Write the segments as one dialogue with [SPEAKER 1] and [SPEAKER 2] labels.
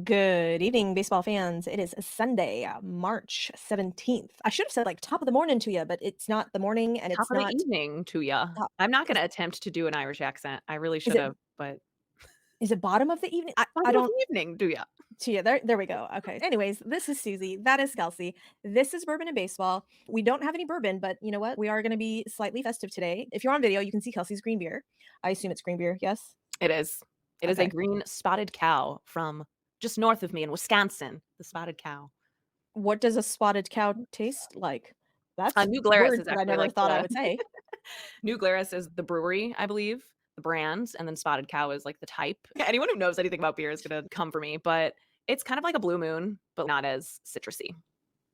[SPEAKER 1] Good evening, baseball fans. It is Sunday, March 17th. I should have said like top of the morning to you, but it's not the morning and
[SPEAKER 2] Top
[SPEAKER 1] it's
[SPEAKER 2] of the
[SPEAKER 1] not
[SPEAKER 2] evening to ya.
[SPEAKER 1] top.
[SPEAKER 2] I'm not
[SPEAKER 1] Is,
[SPEAKER 2] gonna attempt to do an Irish accent. I really
[SPEAKER 1] is
[SPEAKER 2] should
[SPEAKER 1] it
[SPEAKER 2] have, but
[SPEAKER 1] is it bottom of the evening? I
[SPEAKER 2] bottom of
[SPEAKER 1] don't
[SPEAKER 2] the evening to ya.
[SPEAKER 1] to you. There we go. Okay. Anyways, this is Suzy. That is Kelsey. This is Bourbon and Baseball. We don't have any bourbon, but you know what? We are going to be slightly festive today. If you're on video, you can see Kelsey's green beer. I assume it's green beer. Yes.
[SPEAKER 2] It is. It is a
[SPEAKER 1] Okay.
[SPEAKER 2] green spotted cow from just north of me in Wisconsin, the spotted cow.
[SPEAKER 1] What does a spotted cow taste like? That's
[SPEAKER 2] New Glarus
[SPEAKER 1] words
[SPEAKER 2] is
[SPEAKER 1] that I
[SPEAKER 2] actually
[SPEAKER 1] never
[SPEAKER 2] like
[SPEAKER 1] thought I
[SPEAKER 2] the
[SPEAKER 1] would say.
[SPEAKER 2] New Glarus is the brewery, I believe, the brand, and then Spotted Cow is like the type. Anyone who knows anything about beer is gonna come for me, but it's kind of like a Blue Moon, but not as citrusy.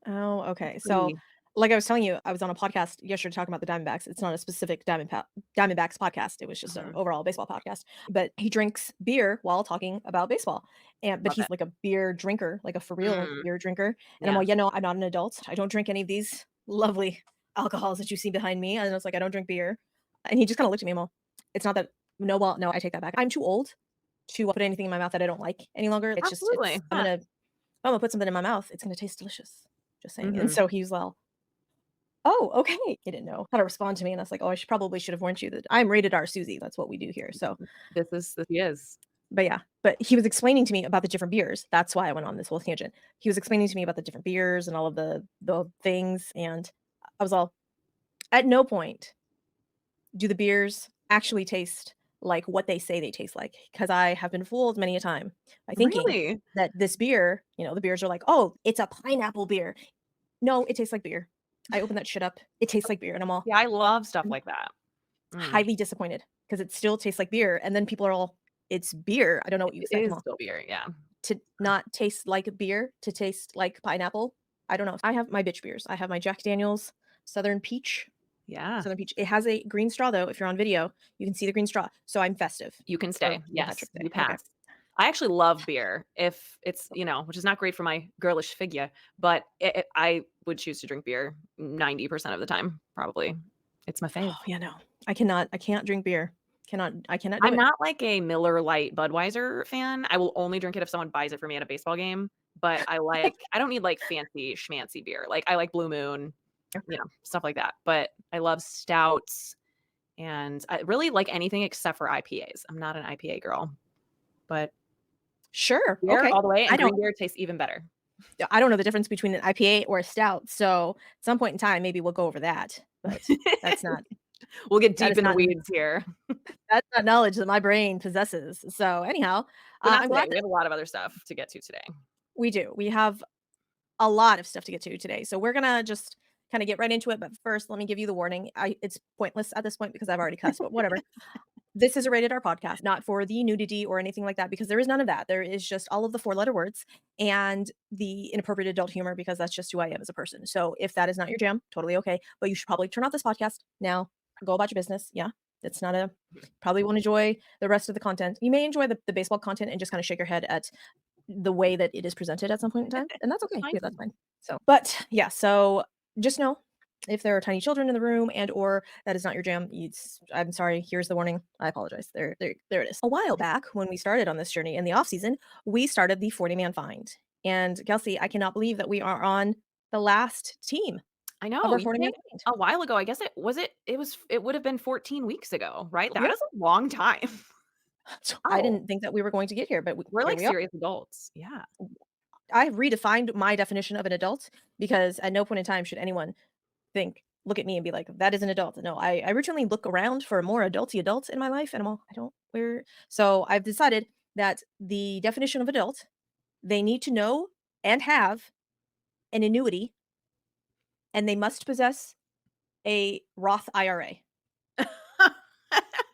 [SPEAKER 1] Oh, okay. So,
[SPEAKER 2] Pretty
[SPEAKER 1] like I was telling you, I was on a podcast yesterday talking about the Diamondbacks. It's not a specific Diamondbacks podcast. It was just an
[SPEAKER 2] mhm,
[SPEAKER 1] overall baseball podcast. But he drinks beer while talking about baseball, and but
[SPEAKER 2] love
[SPEAKER 1] he's
[SPEAKER 2] it.
[SPEAKER 1] like a beer drinker, like a for real
[SPEAKER 2] Mm,
[SPEAKER 1] beer drinker. And I'm
[SPEAKER 2] yeah.
[SPEAKER 1] like, yeah, no, I'm not an adult. I don't drink any of these lovely alcohols that you see behind me. And I was like, I don't drink beer. And he just kind of looked at me and well, it's not that. No, well, no, I take that back. I'm too old to put anything in my mouth that I don't like any longer. It's just,
[SPEAKER 2] Absolutely,
[SPEAKER 1] it's.
[SPEAKER 2] huh.
[SPEAKER 1] I'm gonna put something in my mouth. It's gonna taste delicious. Just saying. And
[SPEAKER 2] Mhm.
[SPEAKER 1] so he's well, "Oh, okay." He didn't know how to respond to me, and I was like, "Oh, I should have warned you that I'm rated R Suzy. That's what we do here." So,
[SPEAKER 2] This he is.
[SPEAKER 1] but yeah, but he was explaining to me about the different beers. That's why I went on this whole tangent. He was explaining to me about the different beers and all of the things, and I was all, "At no point do the beers actually taste like what they say they taste like, because I have been fooled many a time by thinking
[SPEAKER 2] Really?
[SPEAKER 1] that this beer, the beers are like, "Oh, it's a pineapple beer." No, it tastes like beer. I opened that shit up. It tastes like beer, and
[SPEAKER 2] Yeah, I love stuff
[SPEAKER 1] I'm
[SPEAKER 2] like that. Mm.
[SPEAKER 1] highly disappointed because it still tastes like beer, and then people are all, "It's beer." I don't know what you
[SPEAKER 2] It
[SPEAKER 1] expect. I'm
[SPEAKER 2] is
[SPEAKER 1] all,
[SPEAKER 2] still beer, yeah.
[SPEAKER 1] to not taste like beer, to taste like pineapple? I don't know. I have my bitch beers. I have my Jack Daniel's Southern Peach.
[SPEAKER 2] Yeah,
[SPEAKER 1] Southern Peach. It has a green straw, though. If you're on video, you can see the green straw. So I'm festive
[SPEAKER 2] you can
[SPEAKER 1] for
[SPEAKER 2] stay.
[SPEAKER 1] St.
[SPEAKER 2] Yes,
[SPEAKER 1] Patrick's Day.
[SPEAKER 2] you
[SPEAKER 1] Okay.
[SPEAKER 2] pass. I actually love beer if it's, which is not great for my girlish figure, but I would choose to drink beer 90% of the time, probably. It's my fave.
[SPEAKER 1] Oh, yeah, no. I can't drink beer. I cannot do
[SPEAKER 2] I'm
[SPEAKER 1] it.
[SPEAKER 2] not like a Miller Lite Budweiser fan. I will only drink it if someone buys it for me at a baseball game, but I don't need, like, fancy schmancy beer. Like, I like Blue Moon, stuff like that, but I love stouts, and I really like anything except for IPAs. I'm not an IPA girl, but
[SPEAKER 1] Sure.
[SPEAKER 2] beer
[SPEAKER 1] Okay.
[SPEAKER 2] all the way,
[SPEAKER 1] I
[SPEAKER 2] and
[SPEAKER 1] don't
[SPEAKER 2] green beer tastes even better.
[SPEAKER 1] I don't know the difference between an IPA or a stout, so at some point in time, maybe we'll go over that, but that's not
[SPEAKER 2] We'll get
[SPEAKER 1] that
[SPEAKER 2] deep
[SPEAKER 1] is
[SPEAKER 2] in the
[SPEAKER 1] not
[SPEAKER 2] weeds here,
[SPEAKER 1] that's not knowledge that my brain possesses. So anyhow,
[SPEAKER 2] but not
[SPEAKER 1] I'm
[SPEAKER 2] today.
[SPEAKER 1] glad
[SPEAKER 2] We
[SPEAKER 1] that
[SPEAKER 2] have a lot of other stuff to get to today.
[SPEAKER 1] we do. We have a lot of stuff to get to today, so we're gonna just kinda get right into it, but first, let me give you the warning. I It's pointless at this point because I've already cussed, but whatever. This is a rated R podcast, not for the nudity or anything like that, because there is none of that. There is just all of the four-letter words and the inappropriate adult humor because that's just who I am as a person. So if that is not your jam, totally okay. But you should probably turn off this podcast now. Go about your business. Yeah. It's not a Probably won't enjoy the rest of the content. You may enjoy the baseball content and just kind of shake your head at the way that it is presented at some point in time. And that's
[SPEAKER 2] That's
[SPEAKER 1] okay.
[SPEAKER 2] fine.
[SPEAKER 1] Yeah, that's fine. So, but yeah, so just know if there are tiny children in the room and or that is not your jam, I'm sorry. Here's the warning. I apologize. There it is. A while back, when we started on this journey in the off season, we started the 40-man find. And Kelsey, I cannot believe that we are on the last team
[SPEAKER 2] I
[SPEAKER 1] of
[SPEAKER 2] know,
[SPEAKER 1] our
[SPEAKER 2] you
[SPEAKER 1] 40-man
[SPEAKER 2] think
[SPEAKER 1] find.
[SPEAKER 2] a while ago, I guess it would have been 14 weeks ago, right?
[SPEAKER 1] Yeah.
[SPEAKER 2] That is a long time.
[SPEAKER 1] So I
[SPEAKER 2] Oh,
[SPEAKER 1] didn't think that we were going to get here, but
[SPEAKER 2] we're
[SPEAKER 1] here
[SPEAKER 2] like
[SPEAKER 1] we are.
[SPEAKER 2] serious adults. Yeah.
[SPEAKER 1] I've redefined my definition of an adult because at no point in time should anyone look at me and be like, "That is an adult." No, I routinely look around for more adulty adults in my life, and I'm all, I don't where so I've decided that the definition of adult, they need to know and have an annuity, and they must possess a Roth IRA.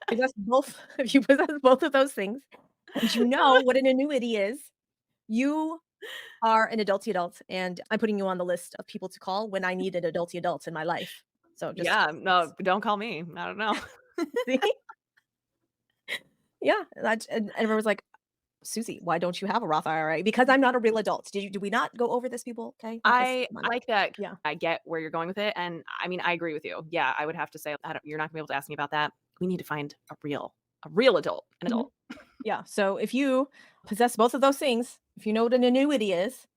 [SPEAKER 1] Possess both if you possess both of those things, and you know what an annuity is, you are an adulty adult, and I'm putting you on the list of people to call when I need an adulty adult in my life. So just
[SPEAKER 2] Yeah, no, don't call me. I don't know.
[SPEAKER 1] see? Yeah, and everyone was like, "Suzy, why don't you have a Roth IRA?" "Because I'm not a real adult." Did we not go over this, people? Okay, let's
[SPEAKER 2] I
[SPEAKER 1] come on.
[SPEAKER 2] like that.
[SPEAKER 1] Yeah.
[SPEAKER 2] I get where you're going with it, and I mean, I agree with you. Yeah, I would have to say, I don't you're not gonna be able to ask me about that. We need to find a real adult, an
[SPEAKER 1] Mhm.
[SPEAKER 2] adult.
[SPEAKER 1] Yeah, so if you possess both of those things, If you know what an annuity is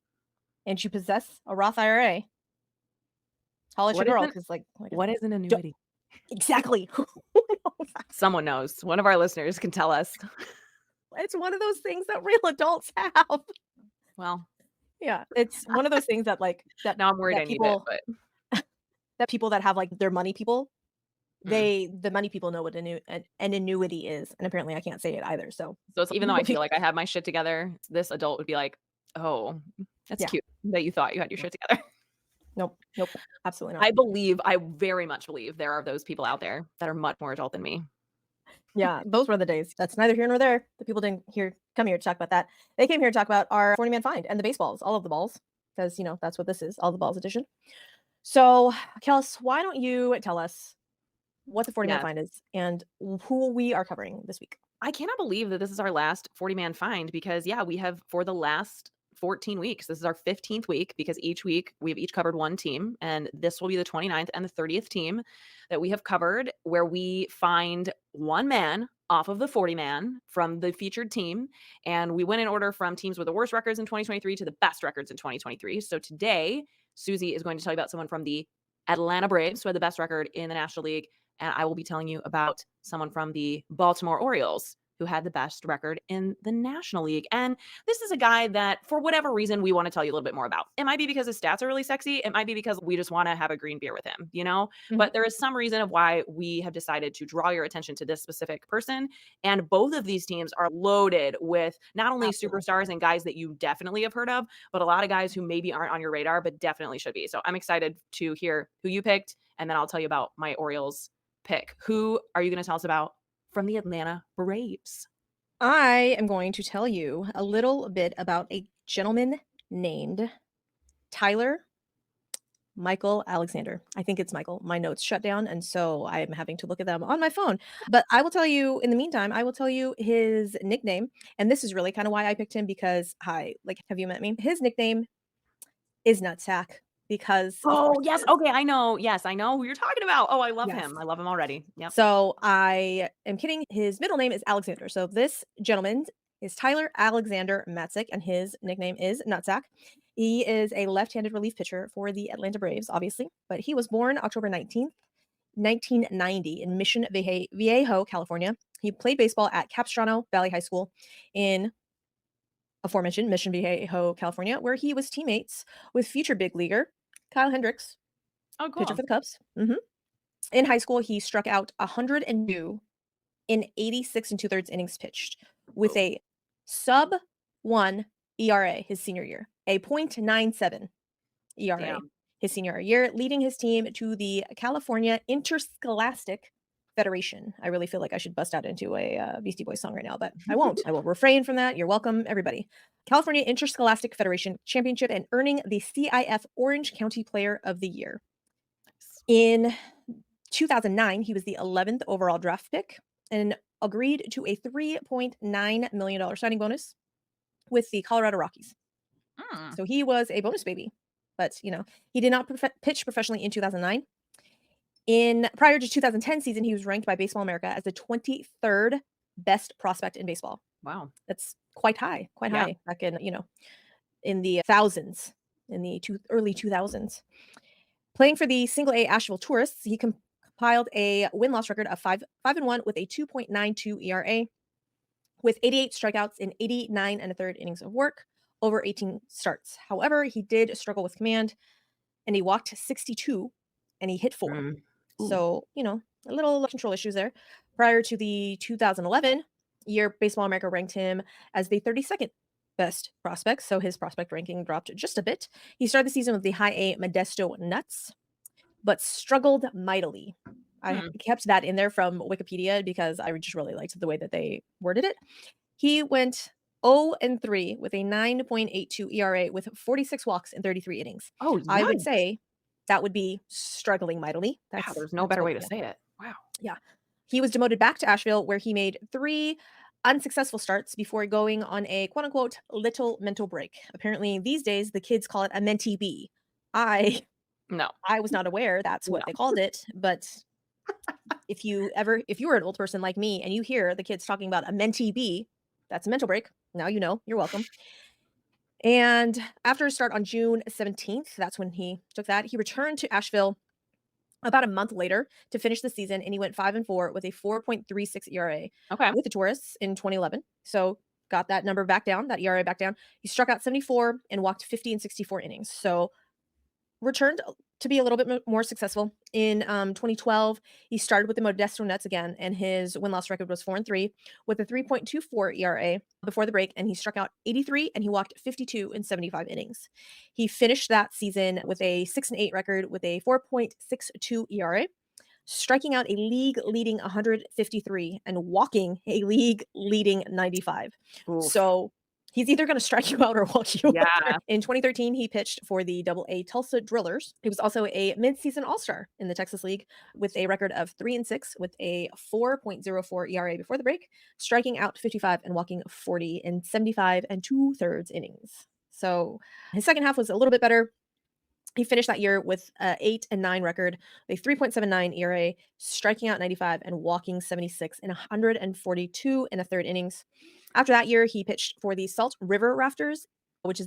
[SPEAKER 1] and you possess a Roth IRA, holla at your
[SPEAKER 2] What
[SPEAKER 1] girl
[SPEAKER 2] isn't
[SPEAKER 1] because like
[SPEAKER 2] what is an
[SPEAKER 1] d-
[SPEAKER 2] annuity?
[SPEAKER 1] exactly.
[SPEAKER 2] Someone knows. One of our listeners can tell us.
[SPEAKER 1] It's one of those things that real adults have.
[SPEAKER 2] Well,
[SPEAKER 1] Yeah, it's one of those things that like
[SPEAKER 2] now I'm worried I
[SPEAKER 1] that
[SPEAKER 2] need it,
[SPEAKER 1] people
[SPEAKER 2] but
[SPEAKER 1] that have like their money people.
[SPEAKER 2] mm.
[SPEAKER 1] The money people know what an annuity is, and apparently I can't say it either. So
[SPEAKER 2] So it's even though I feel like I have my shit together, this adult would be like, "Oh, that's
[SPEAKER 1] yeah,
[SPEAKER 2] cute that you thought you had your shit together."
[SPEAKER 1] nope, nope, absolutely not.
[SPEAKER 2] I very much believe there are those people out there that are much more adult than me.
[SPEAKER 1] Yeah, those were the days. That's neither here nor there. The people didn't come here to talk about that. They came here to talk about our 40 man find and the baseballs, all of the balls, because that's what this is, all the balls edition. So, Kels, why don't you tell us what the 40 man
[SPEAKER 2] Yes.
[SPEAKER 1] find is and who we are covering this week?
[SPEAKER 2] I cannot believe that this is our last 40-man find because, yeah, we have for the last 14 weeks. This is our 15th week because each week we've each covered one team. And this will be the 29th and the 30th team that we have covered where we find one man off of the 40 man from the featured team. And we went in order from teams with the worst records in 2023 to the best records in 2023. So today, Suzy is going to tell you about someone from the Atlanta Braves who had the best record in the National League. And I will be telling you about someone from the Baltimore Orioles who had the best record in the National League. And this is a guy that, for whatever reason, we want to tell you a little bit more about. It might be because his stats are really sexy. It might be because we just want to have a green beer with him,
[SPEAKER 1] Mhm.
[SPEAKER 2] But there is some reason of why we have decided to draw your attention to this specific person. And both of these teams are loaded with not only
[SPEAKER 1] Absolutely.
[SPEAKER 2] superstars and guys that you definitely have heard of, but a lot of guys who maybe aren't on your radar, but definitely should be. So I'm excited to hear who you picked. And then I'll tell you about my Orioles pick. Who are you going to tell us about from the Atlanta Braves?
[SPEAKER 1] I am going to tell you a little bit about a gentleman named Tyler Michael Alexander. I think it's Michael. My notes shut down, and so I'm having to look at them on my phone. But I will tell you in the meantime, I will tell you his nickname. And this is really kind of why I picked him because hi, like, have you met me? His nickname is Nutsack because of
[SPEAKER 2] Oh,
[SPEAKER 1] course
[SPEAKER 2] yes.
[SPEAKER 1] it is.
[SPEAKER 2] Okay, I know. Yes, I know who you're talking about. Oh, I love
[SPEAKER 1] Yes.
[SPEAKER 2] him. I love him already. Yep.
[SPEAKER 1] So I am kidding. His middle name is Alexander. So this gentleman is Tyler Alexander Matzek, and his nickname is Nutsack. He is a left-handed relief pitcher for the Atlanta Braves, obviously, but he was born October 19th, 1990 in Mission Viejo, California. He played baseball at Capistrano Valley High School in aforementioned Mission Viejo, California, where he was teammates with future big leaguer Kyle Hendricks,
[SPEAKER 2] Oh,
[SPEAKER 1] pitcher
[SPEAKER 2] cool.
[SPEAKER 1] for the Cubs. In high school, he struck out 102 in 86 and two-thirds innings pitched with
[SPEAKER 2] Whoa.
[SPEAKER 1] a sub 1 ERA his senior year, a .97 ERA
[SPEAKER 2] Damn.
[SPEAKER 1] his senior year, leading his team to the California Interscholastic Federation. I really feel like I should bust out into a Beastie Boys song right now, but I won't. I will refrain from that. You're welcome, everybody. California Interscholastic Federation Championship and earning the CIF Orange County Player of the Year. In 2009, he was the 11th overall draft pick and agreed to a $3.9 million signing bonus with the Colorado Rockies.
[SPEAKER 2] Mm.
[SPEAKER 1] So he was a bonus baby, but he did not pitch professionally in 2009. In prior to 2010 season, he was ranked by Baseball America as the 23rd best prospect in baseball.
[SPEAKER 2] Wow.
[SPEAKER 1] That's quite high
[SPEAKER 2] Yeah.
[SPEAKER 1] back in the thousands, in the early 2000s. Playing for the Single A Asheville Tourists, he compiled a win-loss record of 5-1 with a 2.92 ERA, with 88 strikeouts in 89 and a third innings of work over 18 starts. However, he did struggle with command, and he walked 62, and he hit 4.
[SPEAKER 2] Mm. Ooh.
[SPEAKER 1] So, a little control issues there. Prior to the 2011 year, Baseball America ranked him as the 32nd best prospect, so his prospect ranking dropped just a bit. He started the season with the high A Modesto Nuts, but struggled mightily. I
[SPEAKER 2] Hmm.
[SPEAKER 1] kept that in there from Wikipedia because I just really liked the way that they worded it. He went 0-3 with a 9.82 ERA with 46 walks in 33 innings.
[SPEAKER 2] Oh,
[SPEAKER 1] I would
[SPEAKER 2] yikes.
[SPEAKER 1] say that would be struggling mightily.
[SPEAKER 2] Wow,
[SPEAKER 1] That's
[SPEAKER 2] there's no
[SPEAKER 1] that's
[SPEAKER 2] better
[SPEAKER 1] what
[SPEAKER 2] way to
[SPEAKER 1] yeah.
[SPEAKER 2] say it. Wow.
[SPEAKER 1] Yeah. He was demoted back to Asheville where he made 3 unsuccessful starts before going on a quote unquote little mental break. Apparently these days the kids call it a mentee B. I
[SPEAKER 2] No.
[SPEAKER 1] I was not aware that's
[SPEAKER 2] No.
[SPEAKER 1] what they called it, but if you were an old person like me and you hear the kids talking about a mentee B, that's a mental break. Now you know. You're welcome. And after a start on June 17th, that's when he took that. He returned to Asheville about a month later to finish the season, and he went 5-4 with a 4.36 ERA
[SPEAKER 2] Okay.
[SPEAKER 1] with the Tourists in 2011. So got that number back down, that ERA back down. He struck out 74 and walked 50 in 64 innings. So returned to be a little bit more successful. In 2012, he started with the Modesto Nuts again, and his win-loss record was 4-3 with a 3.24 ERA before the break, and he struck out 83 and he walked 52 in 75 innings. He finished that season with a 6-8 record with a 4.62 ERA, striking out a league leading 153 and walking a league leading 95.
[SPEAKER 2] Oof.
[SPEAKER 1] So he's either going to strike you out or walk you
[SPEAKER 2] Yeah.
[SPEAKER 1] over. In 2013, he pitched for the Double-A Tulsa Drillers. He was also a midseason All-Star in the Texas League with a record of 3-6 with a 4.04 ERA before the break, striking out 55 and walking 40 in 75 and 2/3 innings. So his second half was a little bit better. He finished that year with an 8-9 record, a 3.79 ERA, striking out 95 and walking 76 in 142 and a third innings. After that year, he pitched for the Salt River Rafters, which is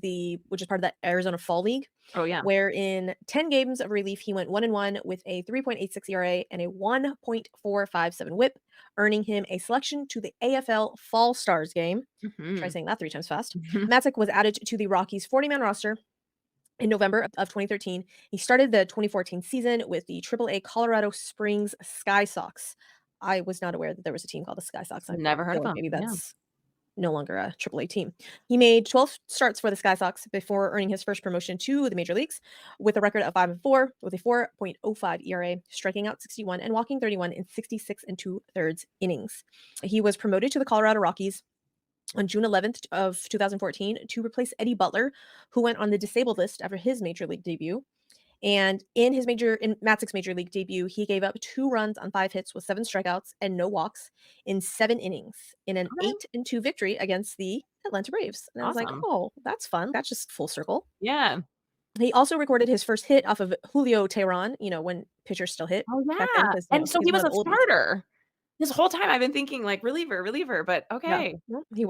[SPEAKER 1] part of that Arizona Fall League,
[SPEAKER 2] Oh, yeah.
[SPEAKER 1] where in 10 games of relief, he went 1-1 with a 3.86 ERA and a 1.457 WHIP, earning him a selection to the AFL Fall Stars game. Try
[SPEAKER 2] Mhm.
[SPEAKER 1] saying that 3 times fast.
[SPEAKER 2] Mhm.
[SPEAKER 1] Matzek was added to the Rockies 40-man roster in November of 2013. He started the 2014 season with the Triple-A Colorado Springs Sky Sox. I was not aware that there was a team called the Sky Sox. I
[SPEAKER 2] Never heard
[SPEAKER 1] feel
[SPEAKER 2] of
[SPEAKER 1] like
[SPEAKER 2] them.
[SPEAKER 1] maybe
[SPEAKER 2] Yeah.
[SPEAKER 1] that's no longer a Triple-A team. He made 12 starts for the Sky Sox before earning his first promotion to the major leagues with a record of 5-4 with a 4.05 ERA, striking out 61 and walking 31 in 66 and 2/3 innings. He was promoted to the Colorado Rockies on June 11th of 2014 to replace Eddie Butler, who went on the disabled list after his major league debut. And in Matzek's major league debut, he gave up 2 runs on 5 hits with 7 strikeouts and no walks in 7 innings in an
[SPEAKER 2] Okay.
[SPEAKER 1] 8-2 victory against the Atlanta Braves. And I was like,
[SPEAKER 2] Awesome.
[SPEAKER 1] "Oh, that's fun. That's just full circle."
[SPEAKER 2] Yeah.
[SPEAKER 1] He also recorded his first hit off of Julio Tehran, when pitchers still hit
[SPEAKER 2] Oh,
[SPEAKER 1] back then
[SPEAKER 2] yeah.
[SPEAKER 1] because,
[SPEAKER 2] And so
[SPEAKER 1] he's
[SPEAKER 2] he
[SPEAKER 1] one
[SPEAKER 2] was
[SPEAKER 1] of
[SPEAKER 2] a
[SPEAKER 1] the oldies.
[SPEAKER 2] starter. This whole time I've been thinking like reliever, reliever, but
[SPEAKER 1] Yeah.
[SPEAKER 2] okay.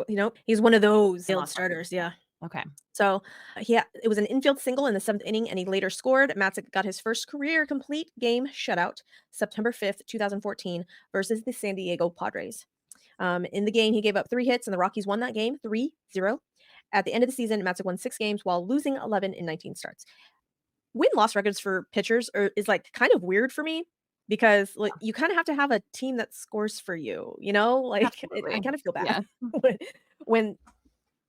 [SPEAKER 1] No, he's one of those
[SPEAKER 2] In
[SPEAKER 1] field
[SPEAKER 2] lost record.
[SPEAKER 1] starters, yeah.
[SPEAKER 2] Okay.
[SPEAKER 1] So, it was an infield single in the 7th inning, and he later scored. Matzek got his first career complete game shutout September 5th, 2014 versus the San Diego Padres. In the game, he gave up 3 hits, and the Rockies won that game 3-0. At the end of the season, Matzek won 6 games while losing 11 in 19 starts. Win-loss records for pitchers is, like, kind of weird for me because, like, you kinda have to have a team that scores for you, you know? Like, I
[SPEAKER 2] Absolutely.
[SPEAKER 1] kind of feel bad
[SPEAKER 2] Yeah.
[SPEAKER 1] when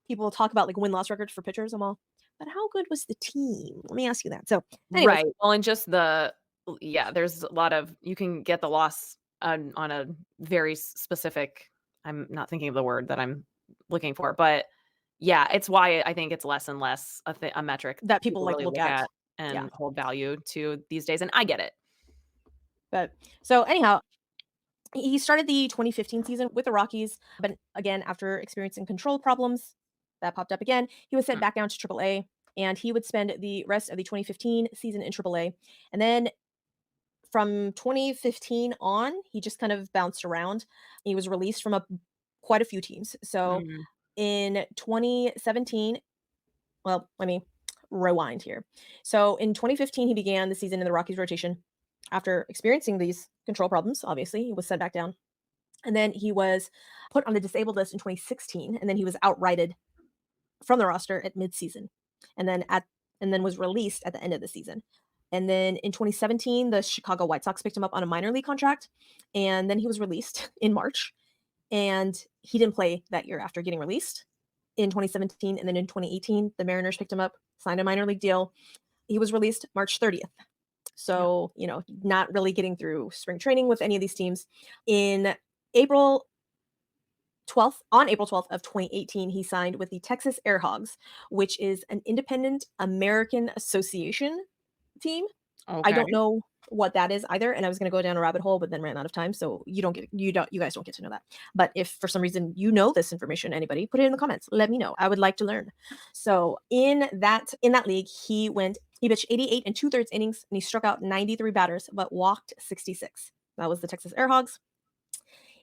[SPEAKER 1] people talk about, like, win-loss records for pitchers. I'm all, "But how good was the team?" Let me ask you that. So, anyways,
[SPEAKER 2] Right. Well, and just yeah, there's a lot of you can get the loss on a very specific I'm not thinking of the word that I'm looking for, but yeah, it's why I think it's less and less a metric
[SPEAKER 1] that people,
[SPEAKER 2] people
[SPEAKER 1] like,
[SPEAKER 2] really
[SPEAKER 1] look
[SPEAKER 2] look
[SPEAKER 1] at.
[SPEAKER 2] at
[SPEAKER 1] Yeah,
[SPEAKER 2] and hold value to these days, and I get it.
[SPEAKER 1] but so anyhow, he started the 2015 season with the Rockies, but again, after experiencing control problems that popped up again, he was sent
[SPEAKER 2] Mm,
[SPEAKER 1] back down to Triple-A, and he would spend the rest of the 2015 season in Triple-A. And then from 2015 on, he just kind of bounced around. He was released from quite a few teams. So
[SPEAKER 2] mhm.
[SPEAKER 1] in 2017, well, let me rewind here. So in 2015, he began the season in the Rockies rotation. After experiencing these control problems, obviously, he was sent back down. And then he was put on the disabled list in 2016, and then he was outrighted from the roster at midseason, and then was released at the end of the season. And then in 2017, the Chicago White Sox picked him up on a minor league contract, and then he was released in March, and he didn't play that year after getting released in 2017, and then in 2018, the Mariners picked him up, signed a minor league deal. He was released March 30th.
[SPEAKER 2] Yeah.
[SPEAKER 1] So, not really getting through spring training with any of these teams. In April April 12th of 2018, he signed with the Texas Air Hogs, which is an independent American association team. I
[SPEAKER 2] Okay.
[SPEAKER 1] don't know what that is either, and I was gonna go down a rabbit hole, but then ran out of time, so you guys don't get to know that. But if for some reason you know this information, anybody, put it in the comments. Let me know. I would like to learn. So in that league, he pitched 88 and 2/3 innings, and he struck out 93 batters, but walked 66. That was the Texas Air Hogs.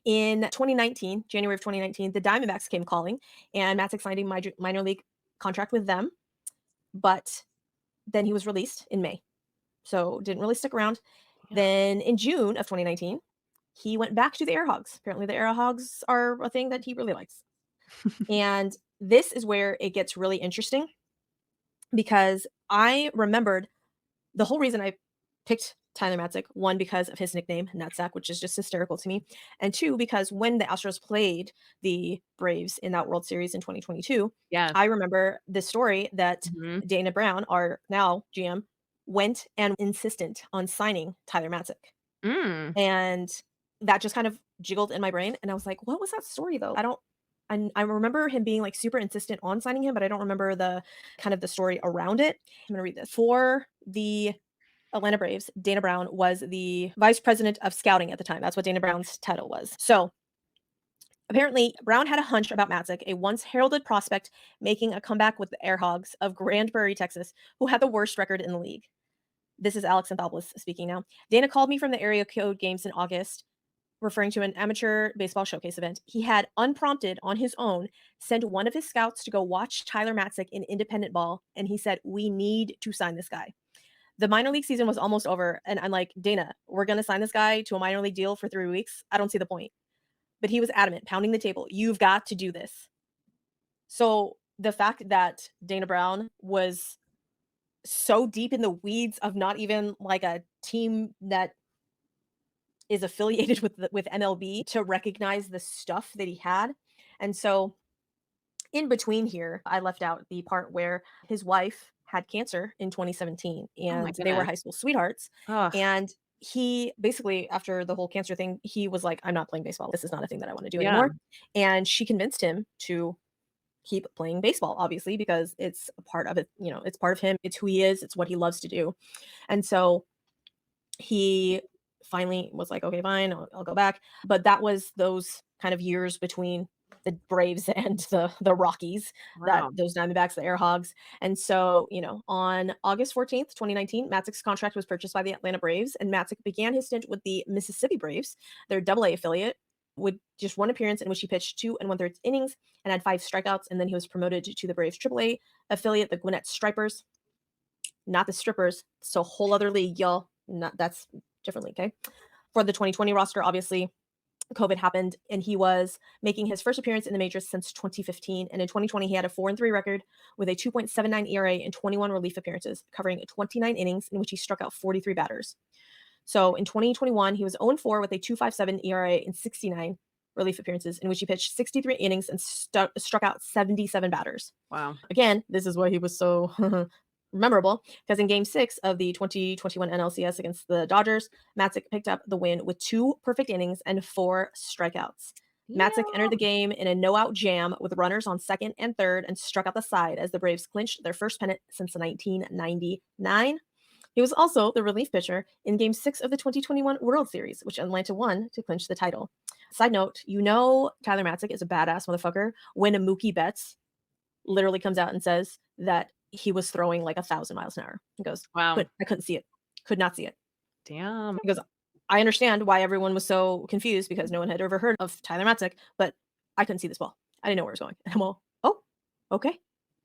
[SPEAKER 1] In 2019, January of 2019, the Diamondbacks came calling, and Matzek signed a minor league contract with them, but then he was released in May. So didn't really stick around.
[SPEAKER 2] Yeah.
[SPEAKER 1] Then in June of 2019, he went back to the Air Hogs. Apparently the Air Hogs are a thing that he really likes. And this is where it gets really interesting because I remembered the whole reason I picked TylerMatzek, one, because of his nickname, Nutsack, which is just hysterical to me. And two, because when the Astros played the Braves in that World Series in 2022,
[SPEAKER 2] Yeah.
[SPEAKER 1] I remember this story that
[SPEAKER 2] Mhm.
[SPEAKER 1] Dana Brown, our now GM, went and insistent on signing TylerMatzek.
[SPEAKER 2] Mm.
[SPEAKER 1] And that just kind of jiggled in my brain. And I was like, what was that story though? I remember him being like super insistent on signing him, but I don't remember the kind of the story around it. I'm gonna read this. For the Atlanta Braves, Dana Brown was the vice president of scouting at the time. That's what Dana Brown's title was. So apparently, Brown had a hunch about Matzek, a once heralded prospect making a comeback with the Air Hogs of Grand Prairie, Texas, who had the worst record in the league. This is Alex Anthopoulos speaking now. Dana called me from the area code games in August, referring to an amateur baseball showcase event. He had, unprompted on his own, sent one of his scouts to go watch TylerMatzek in independent ball, and he said, "We need to sign this guy." The minor league season was almost over, and I'm like, "Dana, we're going to sign this guy to a minor league deal for 3 weeks. I don't see the point." But he was adamant, pounding the table. "You've got to do this." So the fact that Dana Brown was so deep in the weeds of not even like a team that is affiliated with MLB to recognize the stuff that he had. And so in between here, I left out the part where his wife had cancer in 2017
[SPEAKER 2] Oh my
[SPEAKER 1] and they were
[SPEAKER 2] goodness.
[SPEAKER 1] high school sweethearts.
[SPEAKER 2] Ugh.
[SPEAKER 1] And he basically, after the whole cancer thing, he was like, "I'm not playing baseball. This is not a thing that I want to do
[SPEAKER 2] Yeah.
[SPEAKER 1] anymore." And she convinced him to keep playing baseball, obviously, because it's a part of it, it's part of him. It's who he is, it's what he loves to do. And so he finally was like, "Okay, fine, I'll go back." But that was those kind of years between the Braves and the Rockies, that
[SPEAKER 2] Wow.
[SPEAKER 1] those Diamondbacks, the Air Hogs. And so, on August 14th, 2019, Matzek's contract was purchased by the Atlanta Braves, and Matzek began his stint with the Mississippi Braves, their Double A affiliate, with just one appearance in which he pitched 2 1/3 innings and had 5 strikeouts. And then he was promoted to the Braves Triple A affiliate, the Gwinnett Stripers, not the Strippers. So whole other league, y'all. Not that's different league, okay? For the 2020 roster, obviously, COVID happened, and he was making his first appearance in the majors since 2015. And in 2020, he had a 4-3 record with a 2.79 ERA and 21 relief appearances, covering 29 innings in which he struck out 43 batters. So in 2021, he was 0-4 with a 2.57 ERA and 69 relief appearances, in which he pitched 63 innings and struck out 77 batters.
[SPEAKER 2] Wow.
[SPEAKER 1] Again, this is why he was so memorable, because in game 6 of the 2021 NLCS against the Dodgers, Matzek picked up the win with 2 perfect innings and 4 strikeouts. Matzek entered the
[SPEAKER 2] Yeah.
[SPEAKER 1] game in a no-out jam with runners on second and third and struck out the side as the Braves clinched their first pennant since 1999. He was also the relief pitcher in game 6 of the 2021 World Series, which Atlanta won to clinch the title. Side note, TylerMatzek is a badass motherfucker when Mookie Betts literally comes out and says that he was throwing like 1,000 miles an hour. He goes,
[SPEAKER 2] Wow.
[SPEAKER 1] I couldn't see it. Could not see it."
[SPEAKER 2] Damn.
[SPEAKER 1] He goes, "I understand why everyone was so confused because no one had ever heard of TylerMatzek, but I couldn't see this ball. I didn't know where it was going." And I'm all, "Oh, okay.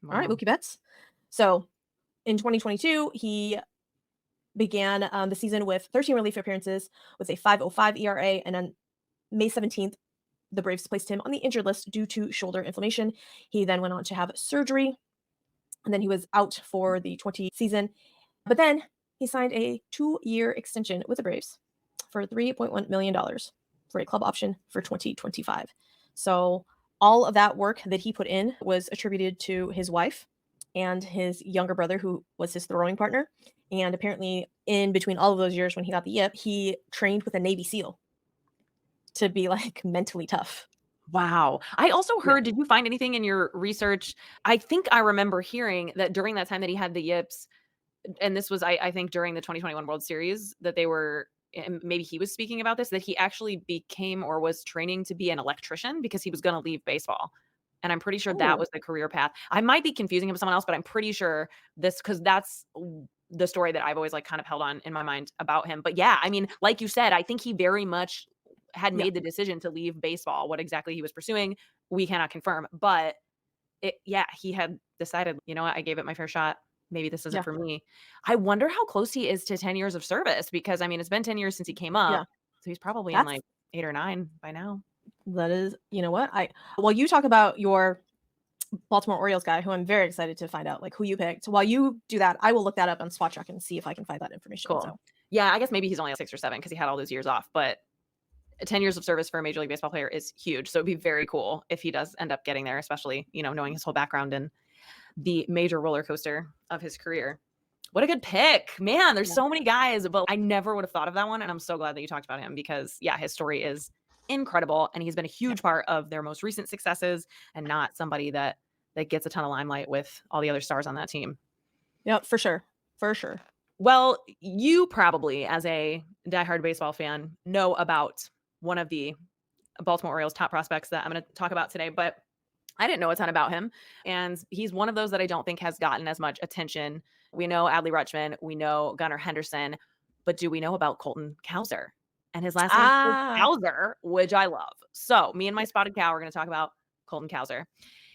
[SPEAKER 1] All right,
[SPEAKER 2] Wow.
[SPEAKER 1] Mookie Betts." So in 2022, he began the season with 13 relief appearances with a 5.05 ERA. And on May 17th, the Braves placed him on the injured list due to shoulder inflammation. He then went on to have surgery, and then he was out for the 20 season. But then he signed a 2-year extension with the Braves for $3.1 million for a club option for 2025. So all of that work that he put in was attributed to his wife and his younger brother, who was his throwing partner. And apparently, in between all of those years when he got the yip, he trained with a Navy SEAL to be like mentally tough.
[SPEAKER 2] Wow. I also
[SPEAKER 1] Yeah.
[SPEAKER 2] heard, did you find anything in your research? I think I remember hearing that during that time that he had the yips, and this was, I think, during the 2021 World Series, that they were, and maybe he was speaking about this, that he actually became or was training to be an electrician because he was going to leave baseball. And I'm pretty sure that
[SPEAKER 1] Oh,
[SPEAKER 2] was the career path. I might be confusing him with someone else, but I'm pretty sure this, because that's the story that I've always like kind of held on in my mind about him. But yeah, I mean, like you said, I think he very much had
[SPEAKER 1] yeah.
[SPEAKER 2] made the decision to leave baseball. What exactly he was pursuing, we cannot confirm. But yeah, he had decided, you know what, I gave it my fair shot. Maybe this isn't
[SPEAKER 1] Yeah.
[SPEAKER 2] for me. I wonder how close he is to 10 years of service because, I mean, it's been 10 years since he came up.
[SPEAKER 1] Yeah.
[SPEAKER 2] So he's probably in
[SPEAKER 1] That's
[SPEAKER 2] like 8 or 9 by now.
[SPEAKER 1] that is, you know what? While you talk about your Baltimore Orioles guy, who I'm very excited to find out like who you picked. While you do that, I will look that up on Spot Check and see if I can find that information.
[SPEAKER 2] Cool.
[SPEAKER 1] So
[SPEAKER 2] Yeah, I guess maybe he's only 6 or 7 because he had all those years off, but 10 years of service for a Major League Baseball player is huge. So it'd be very cool if he does end up getting there, especially, you know, knowing his whole background and the major roller coaster of his career. What a good pick. Man, there's
[SPEAKER 1] yeah.
[SPEAKER 2] so many guys, but I never would have thought of that one. And I'm so glad that you talked about him because, yeah, his story is incredible. And he's been a huge part of their most recent successes and not somebody that gets a ton of limelight with all the other stars on that team.
[SPEAKER 1] Yep, for sure. For sure.
[SPEAKER 2] Well, you probably, as a diehard baseball fan, know about one of the Baltimore Orioles top prospects that I'm going to talk about today, but I didn't know a ton about him. And he's one of those that I don't think has gotten as much attention. We know Adley Rutschman, we know Gunnar Henderson, but do we know about ColtonCowser? And his last name is
[SPEAKER 1] Ah,
[SPEAKER 2] Cowser, which I love. So me and my spotted cow are going to talk about ColtonCowser.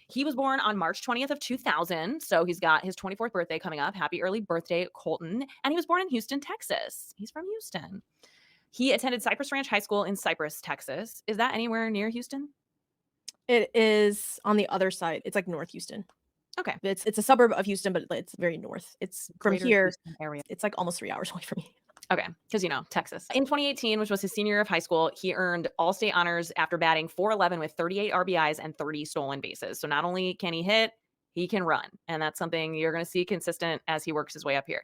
[SPEAKER 2] He was born on March 20th of 2000. So he's got his 24th birthday coming up. Happy early birthday, Colton. And he was born in Houston, Texas. He's from Houston. He attended Cypress Ranch High School in Cypress, Texas. Is that anywhere near Houston?
[SPEAKER 1] it is on the other side. It's like North Houston.
[SPEAKER 2] Okay.
[SPEAKER 1] It's a suburb of Houston, but it's very north. It's from
[SPEAKER 2] Greater
[SPEAKER 1] here.
[SPEAKER 2] Houston area.
[SPEAKER 1] It's like almost 3 hours away from me.
[SPEAKER 2] Okay, because, you know, Texas. In 2018, which was his senior year of high school, he earned all-state honors after batting .411 with 38 RBIs and 30 stolen bases. So not only can he hit, he can run. And that's something you're going to see consistent as he works his way up here.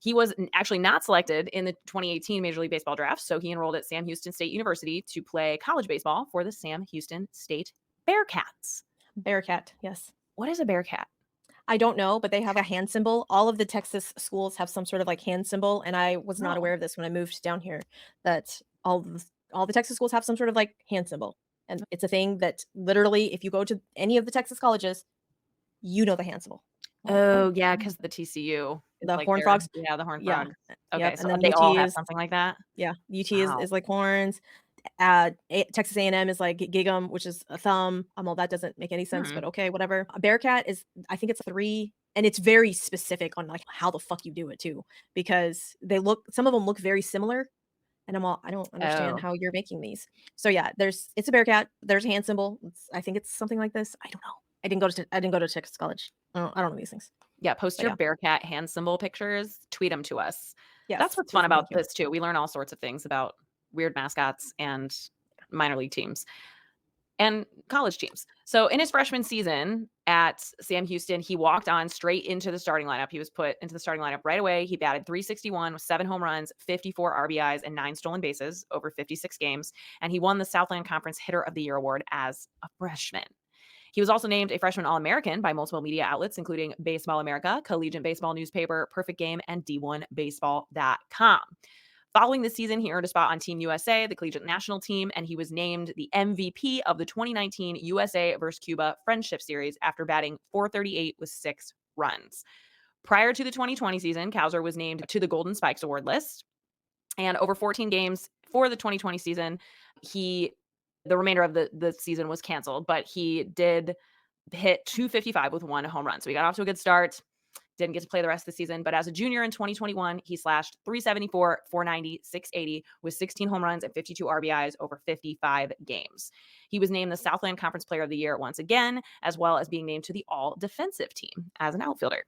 [SPEAKER 2] He was actually not selected in the 2018 Major League Baseball draft, so he enrolled at Sam Houston State University to play college baseball for the Sam Houston State Bearcats.
[SPEAKER 1] Bearcat, yes.
[SPEAKER 2] What is a Bearcat?
[SPEAKER 1] I don't know, but they have a hand symbol. All of the Texas schools have some sort of like hand symbol, and I was not
[SPEAKER 2] Oh.
[SPEAKER 1] aware of this when I moved down here. That all the Texas schools have some sort of like hand symbol, and it's a thing that literally, if you go to any of the Texas colleges, you know the hand symbol.
[SPEAKER 2] Oh, yeah, because the TCU is
[SPEAKER 1] The
[SPEAKER 2] like
[SPEAKER 1] Horned
[SPEAKER 2] their
[SPEAKER 1] Frogs,
[SPEAKER 2] yeah, the Horned
[SPEAKER 1] yeah,
[SPEAKER 2] Frogs. Okay,
[SPEAKER 1] yep,
[SPEAKER 2] so
[SPEAKER 1] and then
[SPEAKER 2] they
[SPEAKER 1] UT
[SPEAKER 2] all have
[SPEAKER 1] is
[SPEAKER 2] something like that?
[SPEAKER 1] yeah, UT
[SPEAKER 2] Wow.
[SPEAKER 1] is like horns. Texas A&M is like Gig'em, which is a thumb. Well, that doesn't make any sense,
[SPEAKER 2] Mhm.
[SPEAKER 1] but okay, whatever. A Bearcat is, I think it's 3, and it's very specific on like how the fuck you do it too, because some of them look very similar, and I don't understand
[SPEAKER 2] Oh.
[SPEAKER 1] how you're making these. So yeah, it's a Bearcat. There's a hand symbol. I think it's something like this. I don't know. I didn't go to Texas College. I don't know these things.
[SPEAKER 2] Yeah, post
[SPEAKER 1] But
[SPEAKER 2] your
[SPEAKER 1] yeah,
[SPEAKER 2] Bearcat hand symbol pictures, tweet them to us. That's
[SPEAKER 1] yes,
[SPEAKER 2] what's
[SPEAKER 1] please
[SPEAKER 2] fun
[SPEAKER 1] and thank
[SPEAKER 2] about
[SPEAKER 1] you.
[SPEAKER 2] this too. We learn all sorts of things about weird mascots and minor league teams and college teams. So in his freshman season at Sam Houston, he walked on straight into the starting lineup. He was put into the starting lineup right away. He batted .361 with 7 home runs, 54 RBIs, and 9 stolen bases over 56 games. And he won the Southland Conference Hitter of the Year award as a freshman. He was also named a freshman All-American by multiple media outlets, including Baseball America, Collegiate Baseball Newspaper, Perfect Game, and D1Baseball.com. Following the season, he earned a spot on Team USA, the collegiate national team, and he was named the MVP of the 2019 USA vs. Cuba Friendship Series after batting .438 with 6 runs. Prior to the 2020 season, Cowser was named to the Golden Spikes Award list. And over 14 games for the 2020 season, the remainder of the season was canceled, but he did hit .255 with 1 home run. So he got off to a good start. Didn't get to play the rest of the season, but as a junior in 2021, he slashed .374, .490, .680 with 16 home runs and 52 RBIs over 55 games. He was named the Southland Conference Player of the Year once again, as well as being named to the All-Defensive team as an outfielder.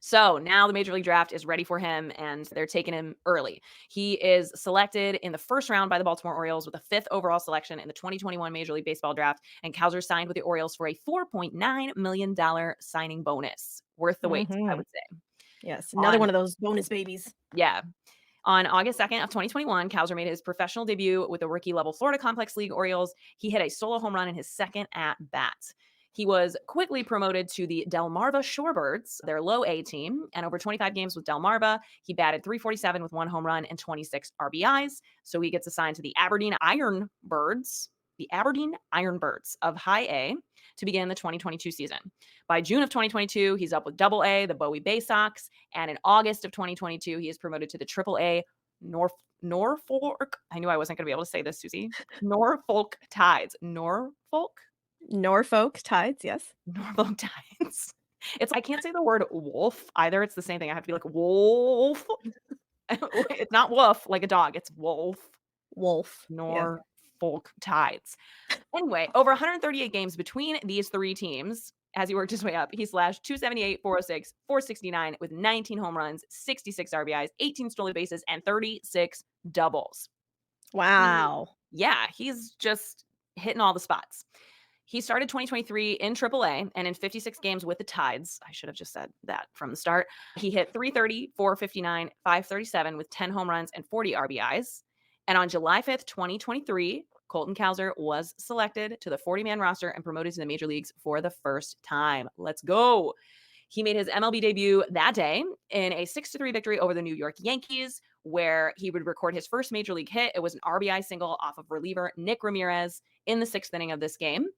[SPEAKER 2] So now the Major League Draft is ready for him, and they're taking him early. He is selected in the first round by the Baltimore Orioles with a 5th overall selection in the 2021 Major League Baseball Draft, and Cowser signed with the Orioles for a $4.9 million signing bonus. Worth the wait, I
[SPEAKER 1] Mhm.
[SPEAKER 2] would say.
[SPEAKER 1] Yes, another
[SPEAKER 2] On
[SPEAKER 1] one of those bonus babies.
[SPEAKER 2] Yeah. On August 2nd of 2021, Cowser made his professional debut with the rookie-level Florida Complex League Orioles. He hit a solo home run in his second at-bat. He was quickly promoted to the Delmarva Shorebirds, their low A team, and over 25 games with Delmarva, he batted .347 with 1 home run and 26 RBIs. So he gets assigned to the Aberdeen Ironbirds of High A to begin the 2022 season. By June of 2022, he's up with Double A, the Bowie Bay Sox, and in August of 2022, he is promoted to the Triple A Norfolk. I knew I wasn't going to be able to say this, Suzy. Norfolk Tides. Norfolk
[SPEAKER 1] Norfolk Tides, yes.
[SPEAKER 2] Norfolk Tides. I can't say the word wolf either. It's the same thing. I have to be like wolf. It's not wolf like a dog. It's wolf.
[SPEAKER 1] Wolf. Yeah.
[SPEAKER 2] Norfolk Tides. Anyway, over 138 games between these three teams. As he worked his way up, he slashed 278, 406, 469 with 19 home runs, 66 RBIs, 18 stolen bases, and 36 doubles.
[SPEAKER 1] Wow.
[SPEAKER 2] He's just hitting all the spots. He started 2023 in AAA and in 56 games with the Tides. I should have just said that from the start. He hit 330, 459, 537 with 10 home runs and 40 RBIs. And on July 5th, 2023, ColtonCowser was selected to the 40-man roster and promoted to the major leagues for the first time. Let's go. He made his MLB debut that day in a 6-3 victory over the New York Yankees, where he would record his first major league hit. It was an RBI single off of reliever Nick Ramirez in the 6th inning of this game.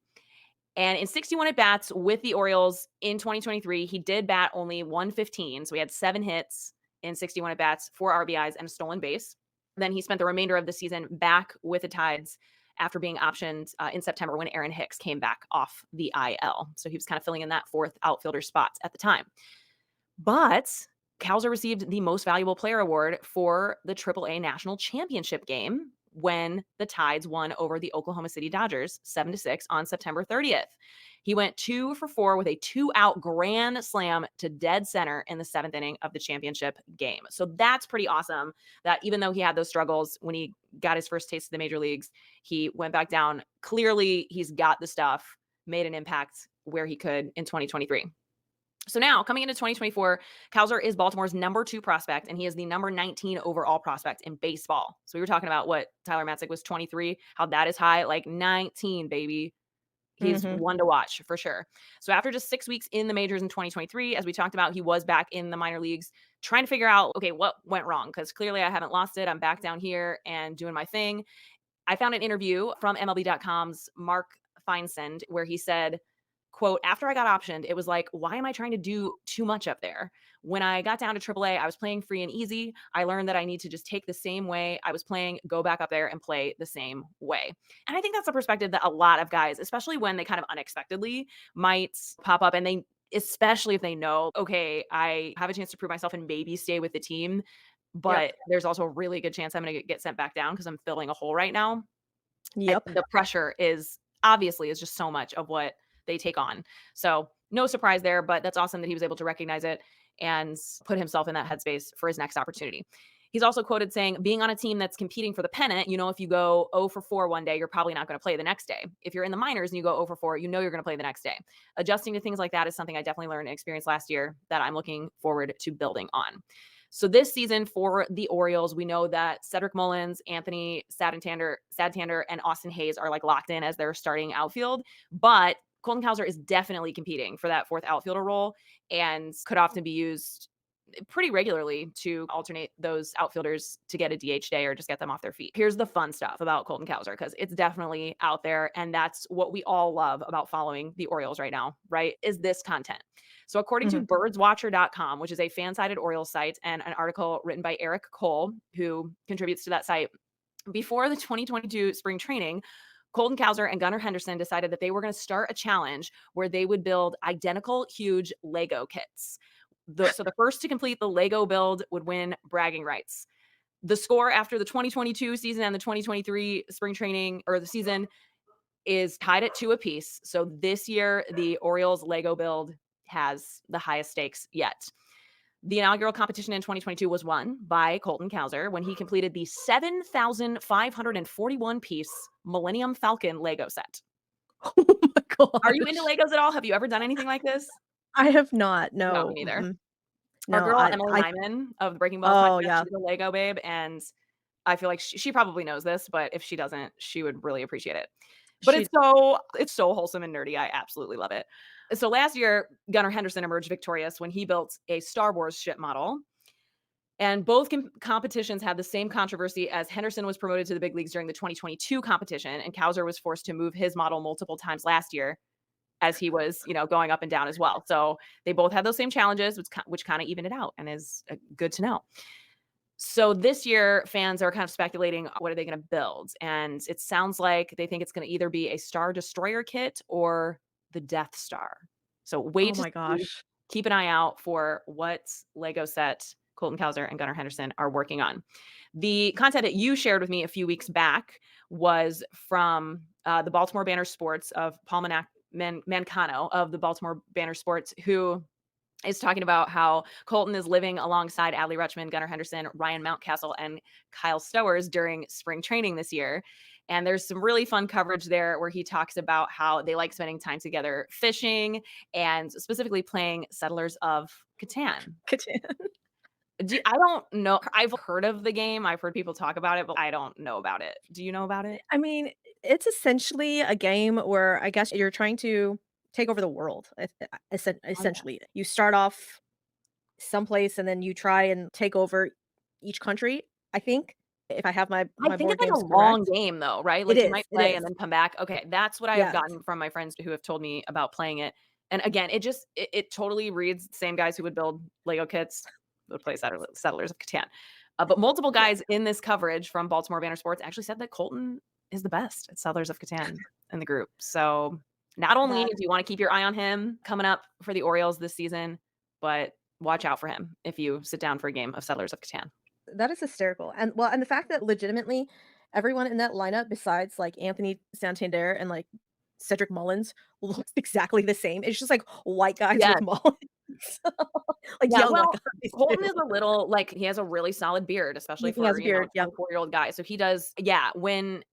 [SPEAKER 2] And in 61 at-bats with the Orioles in 2023, he did bat only 115. So he had 7 hits in 61 at-bats, 4 RBIs, and a stolen base. Then he spent the remainder of the season back with the Tides after being optioned in September when Aaron Hicks came back off the IL. So he was kind of filling in that 4th outfielder spot at the time. But Cowser received the Most Valuable Player award for the AAA National Championship game when the Tides won over the Oklahoma City Dodgers 7-6 on September 30th. He went 2 for 4 with a 2-out grand slam to dead center in the 7th inning of the championship game. So that's pretty awesome that even though he had those struggles when he got his first taste of the major leagues, he went back down. Clearly, he's got the stuff, made an impact where he could in 2023. So now coming into 2024, Cowser is Baltimore's number 2 prospect, and he is the number 19 overall prospect in baseball. So we were talking about what TylerMatzek was 23, how that is high, like 19, baby. He's one to watch for sure. So after just 6 weeks in the majors in 2023, as we talked about, he was back in the minor leagues trying to figure out, okay, what went wrong? Because clearly I haven't lost it. I'm back down here and doing my thing. I found an interview from MLB.com's Mark Feinsand where he said, quote, after I got optioned, it was like, why am I trying to do too much up there? When I got down to AAA, I was playing free and easy. I learned that I need to just take the same way I was playing, go back up there and play the same way. And I think that's a perspective that a lot of guys, especially when they kind of unexpectedly might pop up and they, especially if they know, okay, I have a chance to prove myself and maybe stay with the team, but there's also a really good chance I'm going to get sent back down because I'm filling a hole right now.
[SPEAKER 1] Yep.
[SPEAKER 2] The pressure is just so much of what they take on. So no surprise there, but that's awesome that he was able to recognize it and put himself in that headspace for his next opportunity. He's also quoted saying, being on a team that's competing for the pennant, if you go 0 for 4 one day, you're probably not going to play the next day. If you're in the minors and you go 0 for 4, you're going to play the next day. Adjusting to things like that is something I definitely learned and experienced last year that I'm looking forward to building on. So this season for the Orioles, we know that Cedric Mullins, Anthony Sadtander, and Austin Hayes are like locked in as their starting outfield, but ColtonCowser is definitely competing for that 4th outfielder role and could often be used pretty regularly to alternate those outfielders to get a DH day or just get them off their feet. Here's the fun stuff about ColtonCowser because it's definitely out there and that's what we all love about following the Orioles right now, right? Is this content. So according to birdswatcher.com, which is a fan-sided Orioles site and an article written by Eric Cole, who contributes to that site, before the 2022 spring training, ColtonCowser and Gunnar Henderson decided that they were going to start a challenge where they would build identical huge Lego kits. So the first to complete the Lego build would win bragging rights. The score after the 2022 season and the 2023 spring training or the season is tied at 2 apiece. So this year, the Orioles Lego build has the highest stakes yet. The inaugural competition in 2022 was won by ColtonCowser when he completed the 7,541-piece Millennium Falcon Lego set.
[SPEAKER 1] Oh my god!
[SPEAKER 2] Are you into Legos at all? Have you ever done anything like this?
[SPEAKER 1] I have not. No,
[SPEAKER 2] No, me neither.
[SPEAKER 1] No,
[SPEAKER 2] Our girl Emily Lyman of the Breaking Balls podcast, she's a Lego babe, and I feel like she probably knows this, but if she doesn't, she would really appreciate it. But it's so wholesome and nerdy. I absolutely love it. So last year, Gunnar Henderson emerged victorious when he built a Star Wars ship model. And both competitions had the same controversy as Henderson was promoted to the big leagues during the 2022 competition, and Cowser was forced to move his model multiple times last year as he was, going up and down as well. So they both had those same challenges, which kind of evened it out and is good to know. So this year, fans are kind of speculating what are they going to build, and it sounds like they think it's going to either be a Star Destroyer kit or the Death Star. So
[SPEAKER 1] Oh
[SPEAKER 2] wait to
[SPEAKER 1] my
[SPEAKER 2] see.
[SPEAKER 1] gosh.
[SPEAKER 2] Keep an eye out for what Lego set ColtonCowser and Gunnar Henderson are working on. The content that you shared with me a few weeks back was from the Baltimore Banner Sports of Paul Mancano of the Baltimore Banner Sports, who is talking about how Colton is living alongside Adley Rutschman, Gunnar Henderson, Ryan Mountcastle, and Kyle Stowers during spring training this year. And there's some really fun coverage there where he talks about how they like spending time together fishing and specifically playing Settlers of Catan. I don't know. I've heard of the game. I've heard people talk about it, but I don't know about it. Do you know about it?
[SPEAKER 1] I mean, it's essentially a game where I guess you're trying to take over the world.
[SPEAKER 2] Oh, yeah.
[SPEAKER 1] Essentially, you start off someplace and then you try and take over each country. I think if I have
[SPEAKER 2] I
[SPEAKER 1] my
[SPEAKER 2] think
[SPEAKER 1] board
[SPEAKER 2] it's like a
[SPEAKER 1] games
[SPEAKER 2] long
[SPEAKER 1] correct,
[SPEAKER 2] game though, right?
[SPEAKER 1] it
[SPEAKER 2] Like you
[SPEAKER 1] is.
[SPEAKER 2] might
[SPEAKER 1] It
[SPEAKER 2] play and
[SPEAKER 1] is.
[SPEAKER 2] then come back. Okay, that's what I have
[SPEAKER 1] Yes.
[SPEAKER 2] gotten from my friends who have told me about playing it. And again, it totally reads the same guys who would build Lego kits would play Settlers of Catan. But multiple
[SPEAKER 1] Yeah.
[SPEAKER 2] guys in this coverage from Baltimore Banner Sports actually said that Colton is the best at Settlers of Catan in the group. So not only
[SPEAKER 1] That
[SPEAKER 2] do you want to keep your eye on him coming up for the Orioles this season, but watch out for him if you sit down for a game of Settlers of Catan.
[SPEAKER 1] that is hysterical. And well, and the fact that legitimately everyone in that lineup besides like Anthony Santander and like Cedric Mullins looks exactly the same. It's just like white guys
[SPEAKER 2] Yeah.
[SPEAKER 1] with Mullins. Like
[SPEAKER 2] Yeah,
[SPEAKER 1] young white
[SPEAKER 2] well,
[SPEAKER 1] guys too.
[SPEAKER 2] Colton is a little like, he has a really solid beard, especially
[SPEAKER 1] He has
[SPEAKER 2] for,
[SPEAKER 1] a beard.
[SPEAKER 2] a
[SPEAKER 1] Yep.
[SPEAKER 2] 24-year-old guy. So he does yeah, when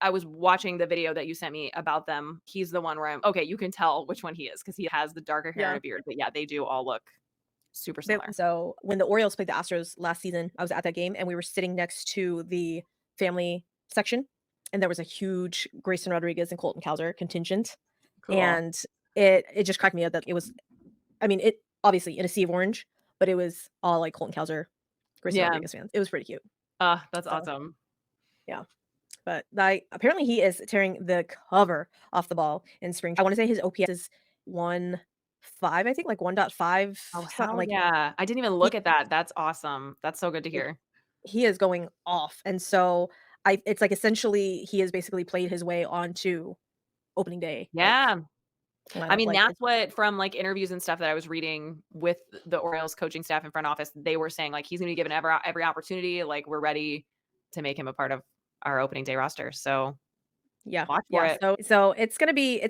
[SPEAKER 2] I was watching the video that you sent me about them, he's the one where I'm okay, you can tell which one he is because he has the darker hair and
[SPEAKER 1] Yeah.
[SPEAKER 2] a beard. But yeah, they do all look super similar.
[SPEAKER 1] So when the Orioles played the Astros last season, I was at that game and we were sitting next to the family section, and there was a huge Grayson Rodriguez and ColtonCowser contingent,
[SPEAKER 2] Cool.
[SPEAKER 1] and it just cracked me up that it was. I mean, it obviously in a sea of orange, but it was all like ColtonCowser, Grayson
[SPEAKER 2] Yeah.
[SPEAKER 1] Rodriguez fans. It was pretty cute.
[SPEAKER 2] That's
[SPEAKER 1] So
[SPEAKER 2] awesome.
[SPEAKER 1] yeah, but apparently he is tearing the cover off the ball in spring. I want to say his OPS is 1.5, I think, like 1.5,
[SPEAKER 2] Oh,
[SPEAKER 1] something
[SPEAKER 2] hell
[SPEAKER 1] like
[SPEAKER 2] yeah. I didn't even
[SPEAKER 1] he
[SPEAKER 2] look at that. That's awesome. That's so good to
[SPEAKER 1] like
[SPEAKER 2] hear.
[SPEAKER 1] he is going off. And so it's like essentially he has basically played his way onto opening day
[SPEAKER 2] Yeah. I
[SPEAKER 1] lineup.
[SPEAKER 2] mean,
[SPEAKER 1] Like
[SPEAKER 2] that's
[SPEAKER 1] it's
[SPEAKER 2] what from, like, interviews and stuff that I was reading with the Orioles coaching staff and front office, they were saying, like, he's gonna be given every opportunity, like, we're ready to make him a part of our opening day roster, so
[SPEAKER 1] yeah.
[SPEAKER 2] watch for
[SPEAKER 1] Yeah.
[SPEAKER 2] it.
[SPEAKER 1] So it's gonna be a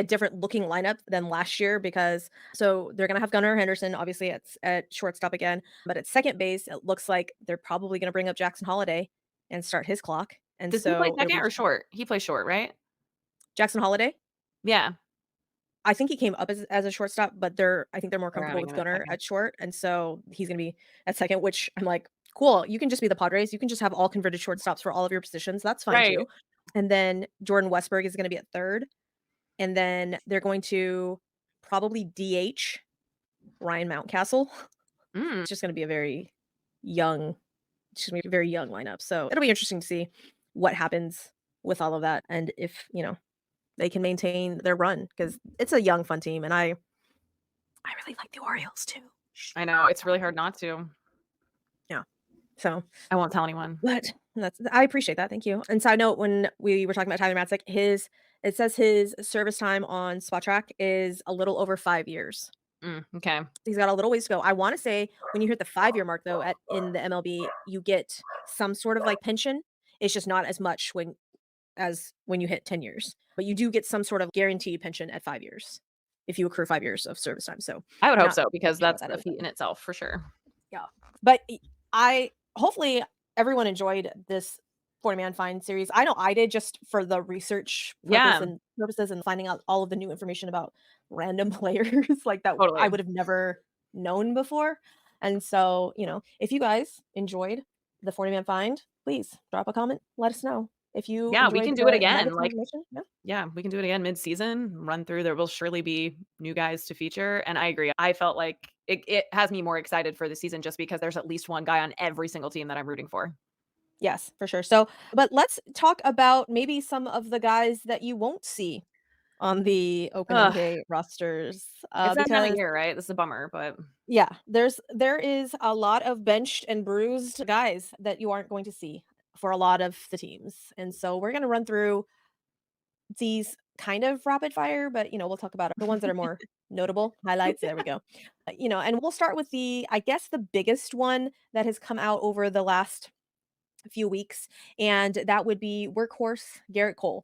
[SPEAKER 1] different looking lineup than last year because so they're gonna have Gunnar Henderson obviously at shortstop again, but at second base it looks like they're probably gonna bring up Jackson Holiday and start his clock. And
[SPEAKER 2] Does he play
[SPEAKER 1] so it'll
[SPEAKER 2] second
[SPEAKER 1] be
[SPEAKER 2] or short? He plays short, right?
[SPEAKER 1] Jackson Holiday.
[SPEAKER 2] Yeah.
[SPEAKER 1] I think he came up as a shortstop, but I think they're more
[SPEAKER 2] They're
[SPEAKER 1] comfortable
[SPEAKER 2] having
[SPEAKER 1] with
[SPEAKER 2] him at
[SPEAKER 1] Gunnar
[SPEAKER 2] second.
[SPEAKER 1] at short, and so he's gonna be at second, which I'm like, "Cool, you can just be the Padres, you can just have all converted shortstops for all of your positions, that's fine
[SPEAKER 2] Right.
[SPEAKER 1] too." And then Jordan Westberg is gonna be at third, and then they're going to probably DH Ryan Mountcastle.
[SPEAKER 2] Mm.
[SPEAKER 1] It's just gonna be a very young it's just gonna be a very young lineup, so it'll be interesting to see what happens with all of that and if, they can maintain their run because it's a young, fun team, and I really like the Orioles too.
[SPEAKER 2] I know, it's really hard not to.
[SPEAKER 1] Yeah. So,
[SPEAKER 2] I won't tell anyone.
[SPEAKER 1] but I appreciate that. Thank you. And side note, when we were talking about TylerMatzek, it says his service time on Spot Track is a little over 5 years.
[SPEAKER 2] Okay.
[SPEAKER 1] He's got a little ways to go. I want to say when you hit the 5 year mark though, in the MLB, you get some sort of like pension. It's just not as much as when you hit 10 years, but you do get some sort of guaranteed pension at 5 years if you accrue 5 years of service time. So
[SPEAKER 2] I would hope
[SPEAKER 1] not
[SPEAKER 2] so because
[SPEAKER 1] sure what
[SPEAKER 2] that's
[SPEAKER 1] that
[SPEAKER 2] a
[SPEAKER 1] is.
[SPEAKER 2] feat in itself for sure.
[SPEAKER 1] Yeah. But I hopefully everyone enjoyed this 40 man find series. I know I did just for the research
[SPEAKER 2] Yeah,
[SPEAKER 1] purposes and finding out all of the new information about random players like that I
[SPEAKER 2] totally.
[SPEAKER 1] would have never known before. And so, if you guys enjoyed the 40 man find, please drop a comment, let us know. If you
[SPEAKER 2] Yeah, we
[SPEAKER 1] enjoyed
[SPEAKER 2] can do it
[SPEAKER 1] the
[SPEAKER 2] again,
[SPEAKER 1] nuggets of
[SPEAKER 2] like
[SPEAKER 1] information, yeah.
[SPEAKER 2] yeah, we can do it again mid-season, run through. There will surely be new guys to feature, and I agree. I felt like it has me more excited for the season just because there's at least one guy on every single team that I'm rooting for.
[SPEAKER 1] Yes, for sure. So, but let's talk about maybe some of the guys that you won't see on the opening
[SPEAKER 2] Ugh,
[SPEAKER 1] day rosters,
[SPEAKER 2] it's that time of
[SPEAKER 1] because
[SPEAKER 2] year, right? This is a bummer, but
[SPEAKER 1] yeah, there is a lot of benched and bruised guys that you aren't going to see for a lot of the teams, and so we're gonna run through these kind of rapid fire, but, we'll talk about the ones that are more notable highlights. There we go. And we'll start with I guess, the biggest one that has come out over the last few weeks, and that would be workhorse GerritCole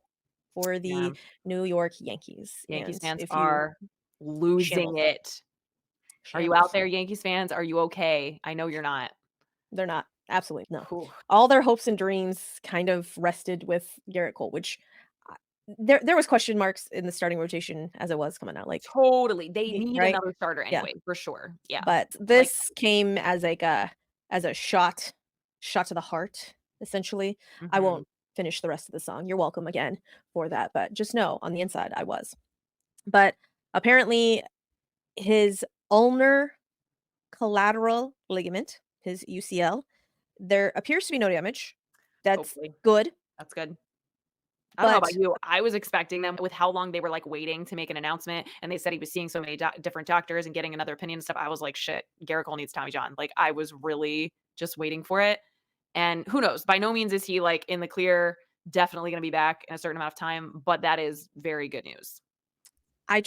[SPEAKER 1] for
[SPEAKER 2] yeah,
[SPEAKER 1] the New York Yankees.
[SPEAKER 2] Yankees
[SPEAKER 1] And
[SPEAKER 2] fans
[SPEAKER 1] if you
[SPEAKER 2] are losing
[SPEAKER 1] shambles,
[SPEAKER 2] it. Are you out
[SPEAKER 1] shambles,
[SPEAKER 2] there, Yankees fans? Are you okay? I know you're not.
[SPEAKER 1] they're not. Absolutely no.
[SPEAKER 2] Whew.
[SPEAKER 1] All their hopes and dreams kind of rested with GerritCole, which uh, there was question marks in the starting rotation as it was coming out, like
[SPEAKER 2] Totally. They need
[SPEAKER 1] right,
[SPEAKER 2] another starter
[SPEAKER 1] yeah.
[SPEAKER 2] anyway, for sure. Yeah.
[SPEAKER 1] But
[SPEAKER 2] Like,
[SPEAKER 1] this came as like a shot to the heart, essentially. I
[SPEAKER 2] mhm.
[SPEAKER 1] won't finish the rest of the song. You're welcome again for that, but just know on the inside I was. But apparently his ulnar collateral ligament, his UCL, there appears to be no damage. That's
[SPEAKER 2] Hopefully.
[SPEAKER 1] good,
[SPEAKER 2] That's good. I don't know about
[SPEAKER 1] but
[SPEAKER 2] you. I was expecting them with how long they were, like, waiting to make an announcement, and they said he was seeing so many different doctors and getting another opinion and stuff. I was like, "Shit, GerritCole needs Tommy John." Like, I was really just waiting for it, and who knows? By no means is he, like, in the clear, definitely gonna be back in a certain amount of time, but that is very good news.
[SPEAKER 1] I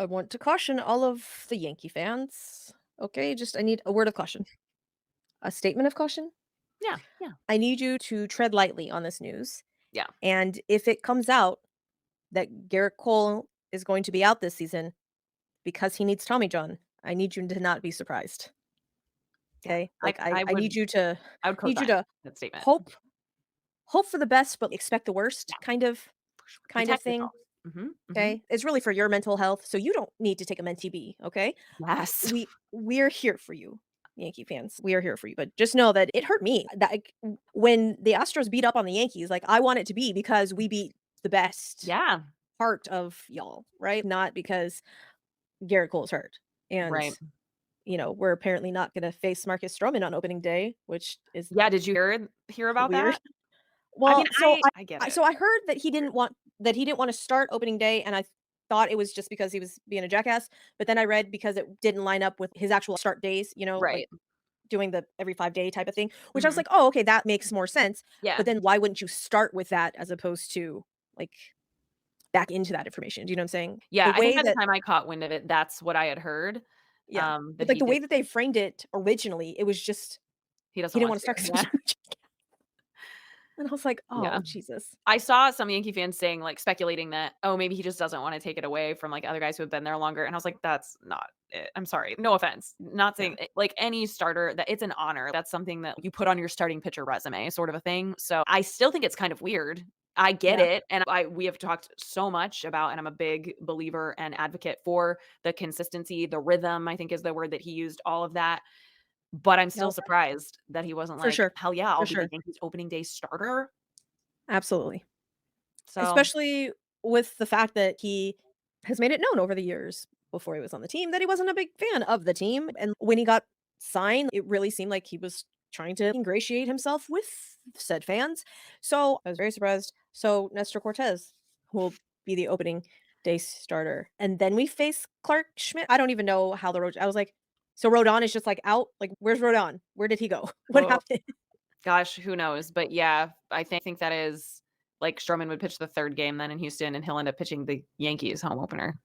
[SPEAKER 1] want to caution all of the Yankee fans. Okay, just I need a word of caution. A statement of caution.
[SPEAKER 2] Yeah, yeah,
[SPEAKER 1] I need you to tread lightly on this news.
[SPEAKER 2] yeah.
[SPEAKER 1] And if it comes out that Garrett Cole is going to be out this season because he needs Tommy John, I need you to not be surprised.
[SPEAKER 2] Yeah,
[SPEAKER 1] Okay?
[SPEAKER 2] I
[SPEAKER 1] Like I,
[SPEAKER 2] I
[SPEAKER 1] I
[SPEAKER 2] would
[SPEAKER 1] need you to
[SPEAKER 2] I would
[SPEAKER 1] need you
[SPEAKER 2] co-sign
[SPEAKER 1] to
[SPEAKER 2] that statement.
[SPEAKER 1] hope hope for the best, but expect the worst
[SPEAKER 2] Yeah, for sure.
[SPEAKER 1] kind of
[SPEAKER 2] Protect
[SPEAKER 1] thing.
[SPEAKER 2] yourself. Mhm, mhm.
[SPEAKER 1] Okay. It's really for your mental health. So you don't need to take a mentee. Okay.
[SPEAKER 2] Yes.
[SPEAKER 1] We're here for you, Yankee fans. We are here for you. But just know that it hurt me that when the Astros beat up on the Yankees, like I want it to be because we beat the best
[SPEAKER 2] Yeah,
[SPEAKER 1] part of y'all, right? Not because Garrett Cole's hurt. And,
[SPEAKER 2] right.
[SPEAKER 1] we're apparently not gonna face Marcus Stroman on opening day, which is
[SPEAKER 2] Yeah, did you hear about
[SPEAKER 1] weird.
[SPEAKER 2] that? I mean,
[SPEAKER 1] Well, so
[SPEAKER 2] I get
[SPEAKER 1] I
[SPEAKER 2] it.
[SPEAKER 1] so I heard that he didn't wanna start opening day, and I thought it was just because he was being a jackass, but then I read because it didn't line up with his actual start days, like
[SPEAKER 2] Right.
[SPEAKER 1] doing the every 5-day type of thing, which I was
[SPEAKER 2] Mhm.
[SPEAKER 1] like, "Oh, okay, that makes more sense."
[SPEAKER 2] Yeah.
[SPEAKER 1] But then why wouldn't you start with that as opposed to, like, back into that information? Do you know what I'm saying?
[SPEAKER 2] Yeah,
[SPEAKER 1] The
[SPEAKER 2] I think
[SPEAKER 1] way
[SPEAKER 2] by the
[SPEAKER 1] that
[SPEAKER 2] time I caught wind of it, that's what I had heard,
[SPEAKER 1] yeah,
[SPEAKER 2] that
[SPEAKER 1] but, like,
[SPEAKER 2] he
[SPEAKER 1] the
[SPEAKER 2] did
[SPEAKER 1] way that they framed it originally, it was just
[SPEAKER 2] he
[SPEAKER 1] he
[SPEAKER 2] doesn't
[SPEAKER 1] didn't
[SPEAKER 2] want
[SPEAKER 1] wanna
[SPEAKER 2] to.
[SPEAKER 1] start 'cause he was
[SPEAKER 2] Yeah.
[SPEAKER 1] and I was like, "Oh,
[SPEAKER 2] Yeah.
[SPEAKER 1] Jesus."
[SPEAKER 2] I saw some Yankee fans saying, like, speculating that, "Oh, maybe he just doesn't wanna take it away from, like, other guys who have been there longer," and I was like, "That's not it." I'm sorry, no offense. Not
[SPEAKER 1] Yeah,
[SPEAKER 2] saying like, any starter that it's an honor. That's something that you put on your starting pitcher resume sort of a thing, so I still think it's kind of weird. I get
[SPEAKER 1] yeah,
[SPEAKER 2] it, and we have talked so much about and I'm a big believer and advocate for the consistency, the rhythm, I think is the word that he used, all of that, but I'm still
[SPEAKER 1] no,
[SPEAKER 2] surprised that he wasn't
[SPEAKER 1] for
[SPEAKER 2] like,
[SPEAKER 1] sure,
[SPEAKER 2] "Hell yeah,
[SPEAKER 1] for
[SPEAKER 2] I'll be the
[SPEAKER 1] sure,
[SPEAKER 2] Yankees opening day starter."
[SPEAKER 1] absolutely.
[SPEAKER 2] So,
[SPEAKER 1] Especially with the fact that he has made it known over the years before he was on the team that he wasn't a big fan of the team, and when he got signed, it really seemed like he was trying to ingratiate himself with said fans, so I was very surprised. So Nestor Cortez will be the opening day starter, and then we face Clark Schmidt. I don't even know how I was like, "So Rodon is just, like, out? Like, where's Rodon? Where did he go? What
[SPEAKER 2] oh
[SPEAKER 1] happened?"
[SPEAKER 2] gosh, who knows? But yeah, I think that is like Stroman would pitch the 3rd game then in Houston, and he'll end up pitching the Yankees home opener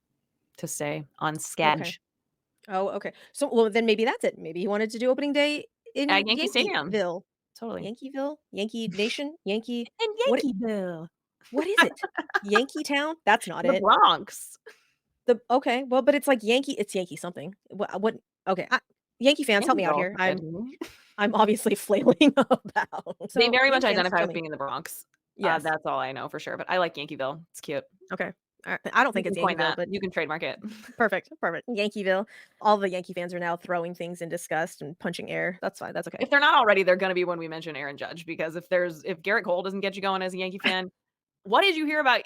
[SPEAKER 2] to stay on
[SPEAKER 1] Okay.
[SPEAKER 2] Skadge
[SPEAKER 1] Oh, okay. So, well, then maybe that's it. Maybe he wanted to do opening day in
[SPEAKER 2] at Yankee Stadium.
[SPEAKER 1] Yankeeville.
[SPEAKER 2] Totally.
[SPEAKER 1] Yankeeville? Yankee Nation? Yankee
[SPEAKER 2] In
[SPEAKER 1] what
[SPEAKER 2] Yankeeville,
[SPEAKER 1] what is it? Yankee Town? That's not
[SPEAKER 2] the
[SPEAKER 1] it.
[SPEAKER 2] Bronx.
[SPEAKER 1] The okay, well, but it's like it's Yankee something. What okay, Yankee fans, help me out
[SPEAKER 2] Yankeeville
[SPEAKER 1] here.
[SPEAKER 2] good.
[SPEAKER 1] I'm obviously flailing about.
[SPEAKER 2] They
[SPEAKER 1] So,
[SPEAKER 2] very much
[SPEAKER 1] Yankee fans,
[SPEAKER 2] identify
[SPEAKER 1] tell
[SPEAKER 2] with
[SPEAKER 1] me.
[SPEAKER 2] being in the Bronx.
[SPEAKER 1] Yes.
[SPEAKER 2] That's all I know for sure, but I like Yankeeville. It's cute.
[SPEAKER 1] Okay. Alright. I don't
[SPEAKER 2] You
[SPEAKER 1] think
[SPEAKER 2] can
[SPEAKER 1] it's
[SPEAKER 2] coin
[SPEAKER 1] Yankeeville,
[SPEAKER 2] that.
[SPEAKER 1] but
[SPEAKER 2] You can trademark it.
[SPEAKER 1] perfect, perfect. Yankeeville. All the Yankee fans are now throwing things in disgust and punching air. That's fine. That's okay.
[SPEAKER 2] If they're not already, they're gonna be when we mention Aaron Judge, because if Garrett Cole doesn't get you going as a Yankee fan, what did you hear about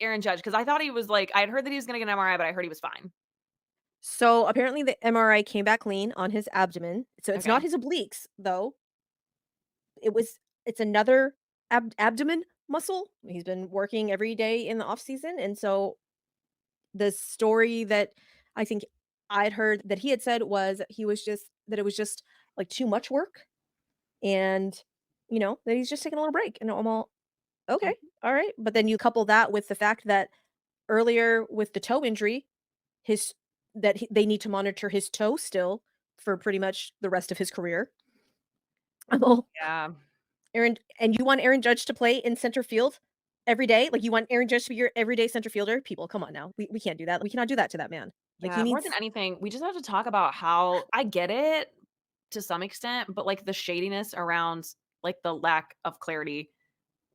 [SPEAKER 2] Aaron Judge? Because I thought he was like, I'd heard that he was gonna get an MRI, but I heard he was fine.
[SPEAKER 1] So, apparently the MRI came back clean on his abdomen. So, it's
[SPEAKER 2] Okay.
[SPEAKER 1] not his obliques, though. It's another abdomen muscle. He's been working every day in the off season, and so The story that I think I'd heard that he had said was that it was just, like, too much work and, that he's just taking a little break, and I'm all, "Okay,
[SPEAKER 2] Mhm.
[SPEAKER 1] alright." But then you couple that with the fact that earlier with the toe injury, his they need to monitor his toe still for pretty much the rest of his career. I'm all,
[SPEAKER 2] Yeah.
[SPEAKER 1] Aaron, and you want Aaron Judge to play in center field every day? Like, you want Aaron Judge to be your everyday center fielder? People, come on now. We can't do that. We cannot do that to that man. Like, he
[SPEAKER 2] Yeah, more than
[SPEAKER 1] needs
[SPEAKER 2] anything, we just have to talk about how I get it to some extent, but, like, the shadiness around, like, the lack of clarity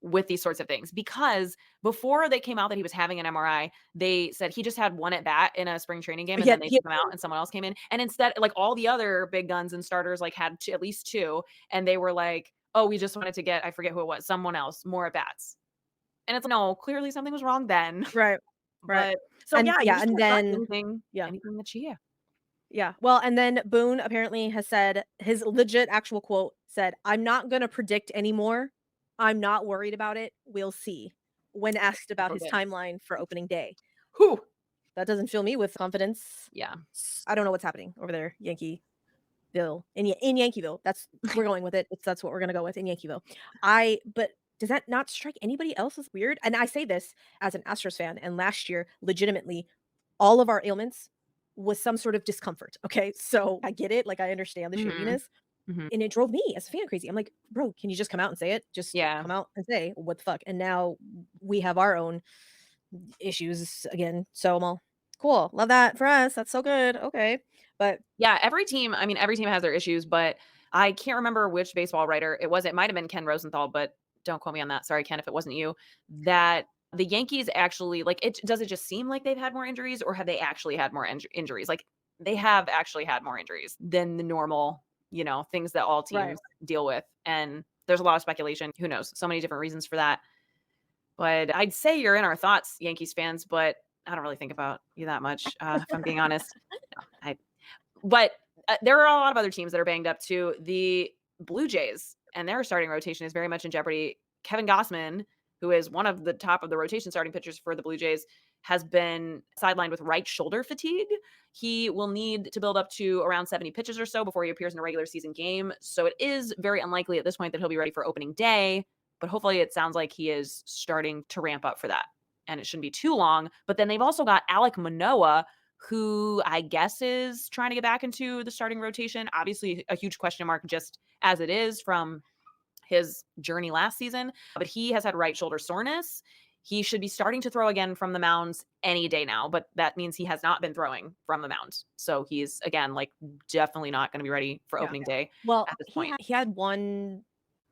[SPEAKER 2] with these sorts of things, because before they came out that he was having an MRI, they said he just had 1 at bat in a spring training game, and then they
[SPEAKER 1] he
[SPEAKER 2] took him out and someone else came in, and instead, like, all the other big guns and starters, like, had t at least 2, and they were like, "Oh, we just wanted to get" I forget who it was, someone else, "more at bats." And it's, no, clearly something was wrong then.
[SPEAKER 1] right, right.
[SPEAKER 2] But so, yeah, you just
[SPEAKER 1] And
[SPEAKER 2] can't trust
[SPEAKER 1] then yeah.
[SPEAKER 2] anything that you hear.
[SPEAKER 1] Yeah. Well, and then Boone apparently has said his legit actual quote said, "I'm not gonna predict anymore. I'm not worried about it. We'll see." When asked
[SPEAKER 2] God
[SPEAKER 1] about his
[SPEAKER 2] forbid.
[SPEAKER 1] timeline for opening day.
[SPEAKER 2] Whew.
[SPEAKER 1] That doesn't fill me with confidence.
[SPEAKER 2] Yeah.
[SPEAKER 1] I don't know what's happening over there, Yankeeville. In Yankeeville. We're going with it. That's what we're gonna go with in Yankeeville. But does that not strike anybody else as weird? And I say this as an Astros fan, and last year, legitimately, all of our ailments was some sort of discomfort. Okay. So I get it. Like, I understand the
[SPEAKER 2] Mhm.
[SPEAKER 1] shadiness.
[SPEAKER 2] Mhm.
[SPEAKER 1] And it drove me as a fan crazy. I'm like, bro, can you just come out and say it? Just
[SPEAKER 2] Yeah.
[SPEAKER 1] come out and say what the fuck. And now we have our own issues again. So I'm all cool. Love that for us. That's so good. Okay. But
[SPEAKER 2] Yeah, every team, I mean, every team has their issues, but I can't remember which baseball writer it was. It might have been Ken Rosenthal, but don't quote me on that. Sorry, Ken, if it wasn't you. That the Yankees actually, like, it does it just seem like they've had more injuries, or have they actually had more injuries? Like, they have actually had more injuries than the normal, things that all
[SPEAKER 1] right.
[SPEAKER 2] teams deal with. And there's a lot of speculation. Who knows? So many different reasons for that. But I'd say you're in our thoughts, Yankees fans, but I don't really think about you that much, if I'm being honest. No, but, there are a lot of other teams that are banged up too. The Blue Jays and their starting rotation is very much in jeopardy. Kevin Gossman, who is one of the top of the rotation starting pitchers for the Blue Jays, has been sidelined with right shoulder fatigue. He will need to build up to around 70 pitches or so before he appears in a regular season game. So it is very unlikely at this point that he'll be ready for opening day, but hopefully it sounds like he is starting to ramp up for that. And it shouldn't be too long. But then they've also got Alek Manoah, who I guess is trying to get back into the starting rotation. Obviously, a huge question mark just as it is from his journey last season, but he has had right shoulder soreness. He should be starting to throw again from the mounds any day now, but that means he has not been throwing from the mound. So he's, again, like, definitely not going to be ready for
[SPEAKER 1] Yeah.
[SPEAKER 2] opening day
[SPEAKER 1] Well,
[SPEAKER 2] at this point.
[SPEAKER 1] he had one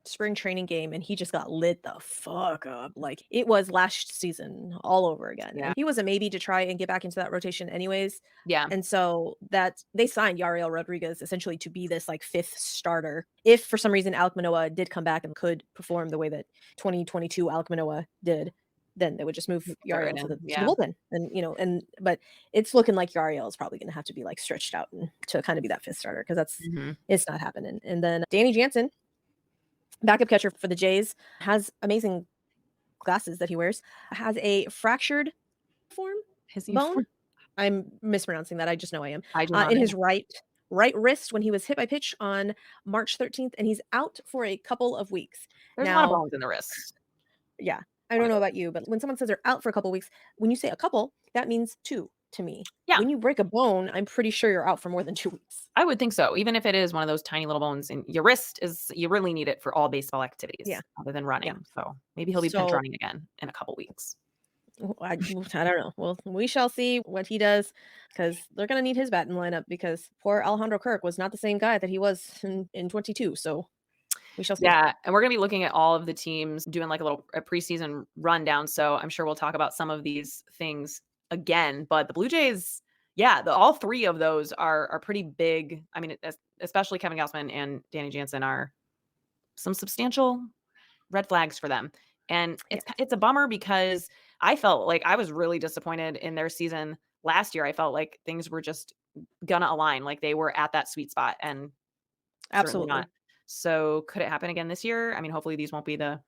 [SPEAKER 1] spring training game and he just got lit the fuck up. Like, it was last season all over again.
[SPEAKER 2] Yeah.
[SPEAKER 1] And he was a maybe to try and get back into that rotation anyways.
[SPEAKER 2] Yeah.
[SPEAKER 1] And so that they signed Yariel Rodriguez essentially to be this like fifth starter. If for some reason Alek Manoah did come back and could perform the way that 2022 Alek Manoah did, then they would just move
[SPEAKER 2] Throw
[SPEAKER 1] Yariel
[SPEAKER 2] it
[SPEAKER 1] to
[SPEAKER 2] in.
[SPEAKER 1] the
[SPEAKER 2] Yeah.
[SPEAKER 1] bullpen. And but it's looking like Yariel is probably gonna have to be like stretched out and to kind of be that fifth starter because
[SPEAKER 2] Mhm.
[SPEAKER 1] it's not happening. And then Danny Jansen, backup catcher for the Jays, has amazing glasses that he wears, has a fractured form
[SPEAKER 2] His
[SPEAKER 1] bone.
[SPEAKER 2] uniform.
[SPEAKER 1] I'm mispronouncing that. I just know I am.
[SPEAKER 2] I do not
[SPEAKER 1] In
[SPEAKER 2] know.
[SPEAKER 1] his right wrist when he was hit by pitch on March 13th, and he's out for a couple of weeks.
[SPEAKER 2] There's a lot of
[SPEAKER 1] Now,
[SPEAKER 2] bones in the wrist.
[SPEAKER 1] yeah, I
[SPEAKER 2] One
[SPEAKER 1] don't
[SPEAKER 2] of
[SPEAKER 1] know
[SPEAKER 2] those.
[SPEAKER 1] about you, but when someone says they're out for a couple of weeks, when you say a couple, that means 2 to me.
[SPEAKER 2] Yeah.
[SPEAKER 1] When you break a bone, I'm pretty sure you're out for more than 2 weeks.
[SPEAKER 2] I would think so. Even if it is one of those tiny little bones in your wrist, is you really need it for all baseball
[SPEAKER 1] Yeah,
[SPEAKER 2] activities other than
[SPEAKER 1] yeah.
[SPEAKER 2] running. So maybe he'll be pinch
[SPEAKER 1] So
[SPEAKER 2] running again in a couple weeks.
[SPEAKER 1] I don't know. Well, we shall see what he does because they're going to need his batting lineup because poor Alejandro Kirk was not the same guy that he was in 22. So we shall see.
[SPEAKER 2] Yeah, and we're gonna be looking at all of the teams, doing like a preseason rundown. So I'm sure we'll talk about some of these things again. But the Blue Jays, yeah, all three of those are pretty big. I mean, especially Kevin Gausman and Danny Jansen are some substantial red flags for them. And
[SPEAKER 1] Yeah,
[SPEAKER 2] it's a bummer because I felt like I was really disappointed in their season last year. I felt like things were just gonna align, like they were at that sweet spot, and certainly not.
[SPEAKER 1] absolutely.
[SPEAKER 2] So could it happen again this year? I mean, hopefully these won't be the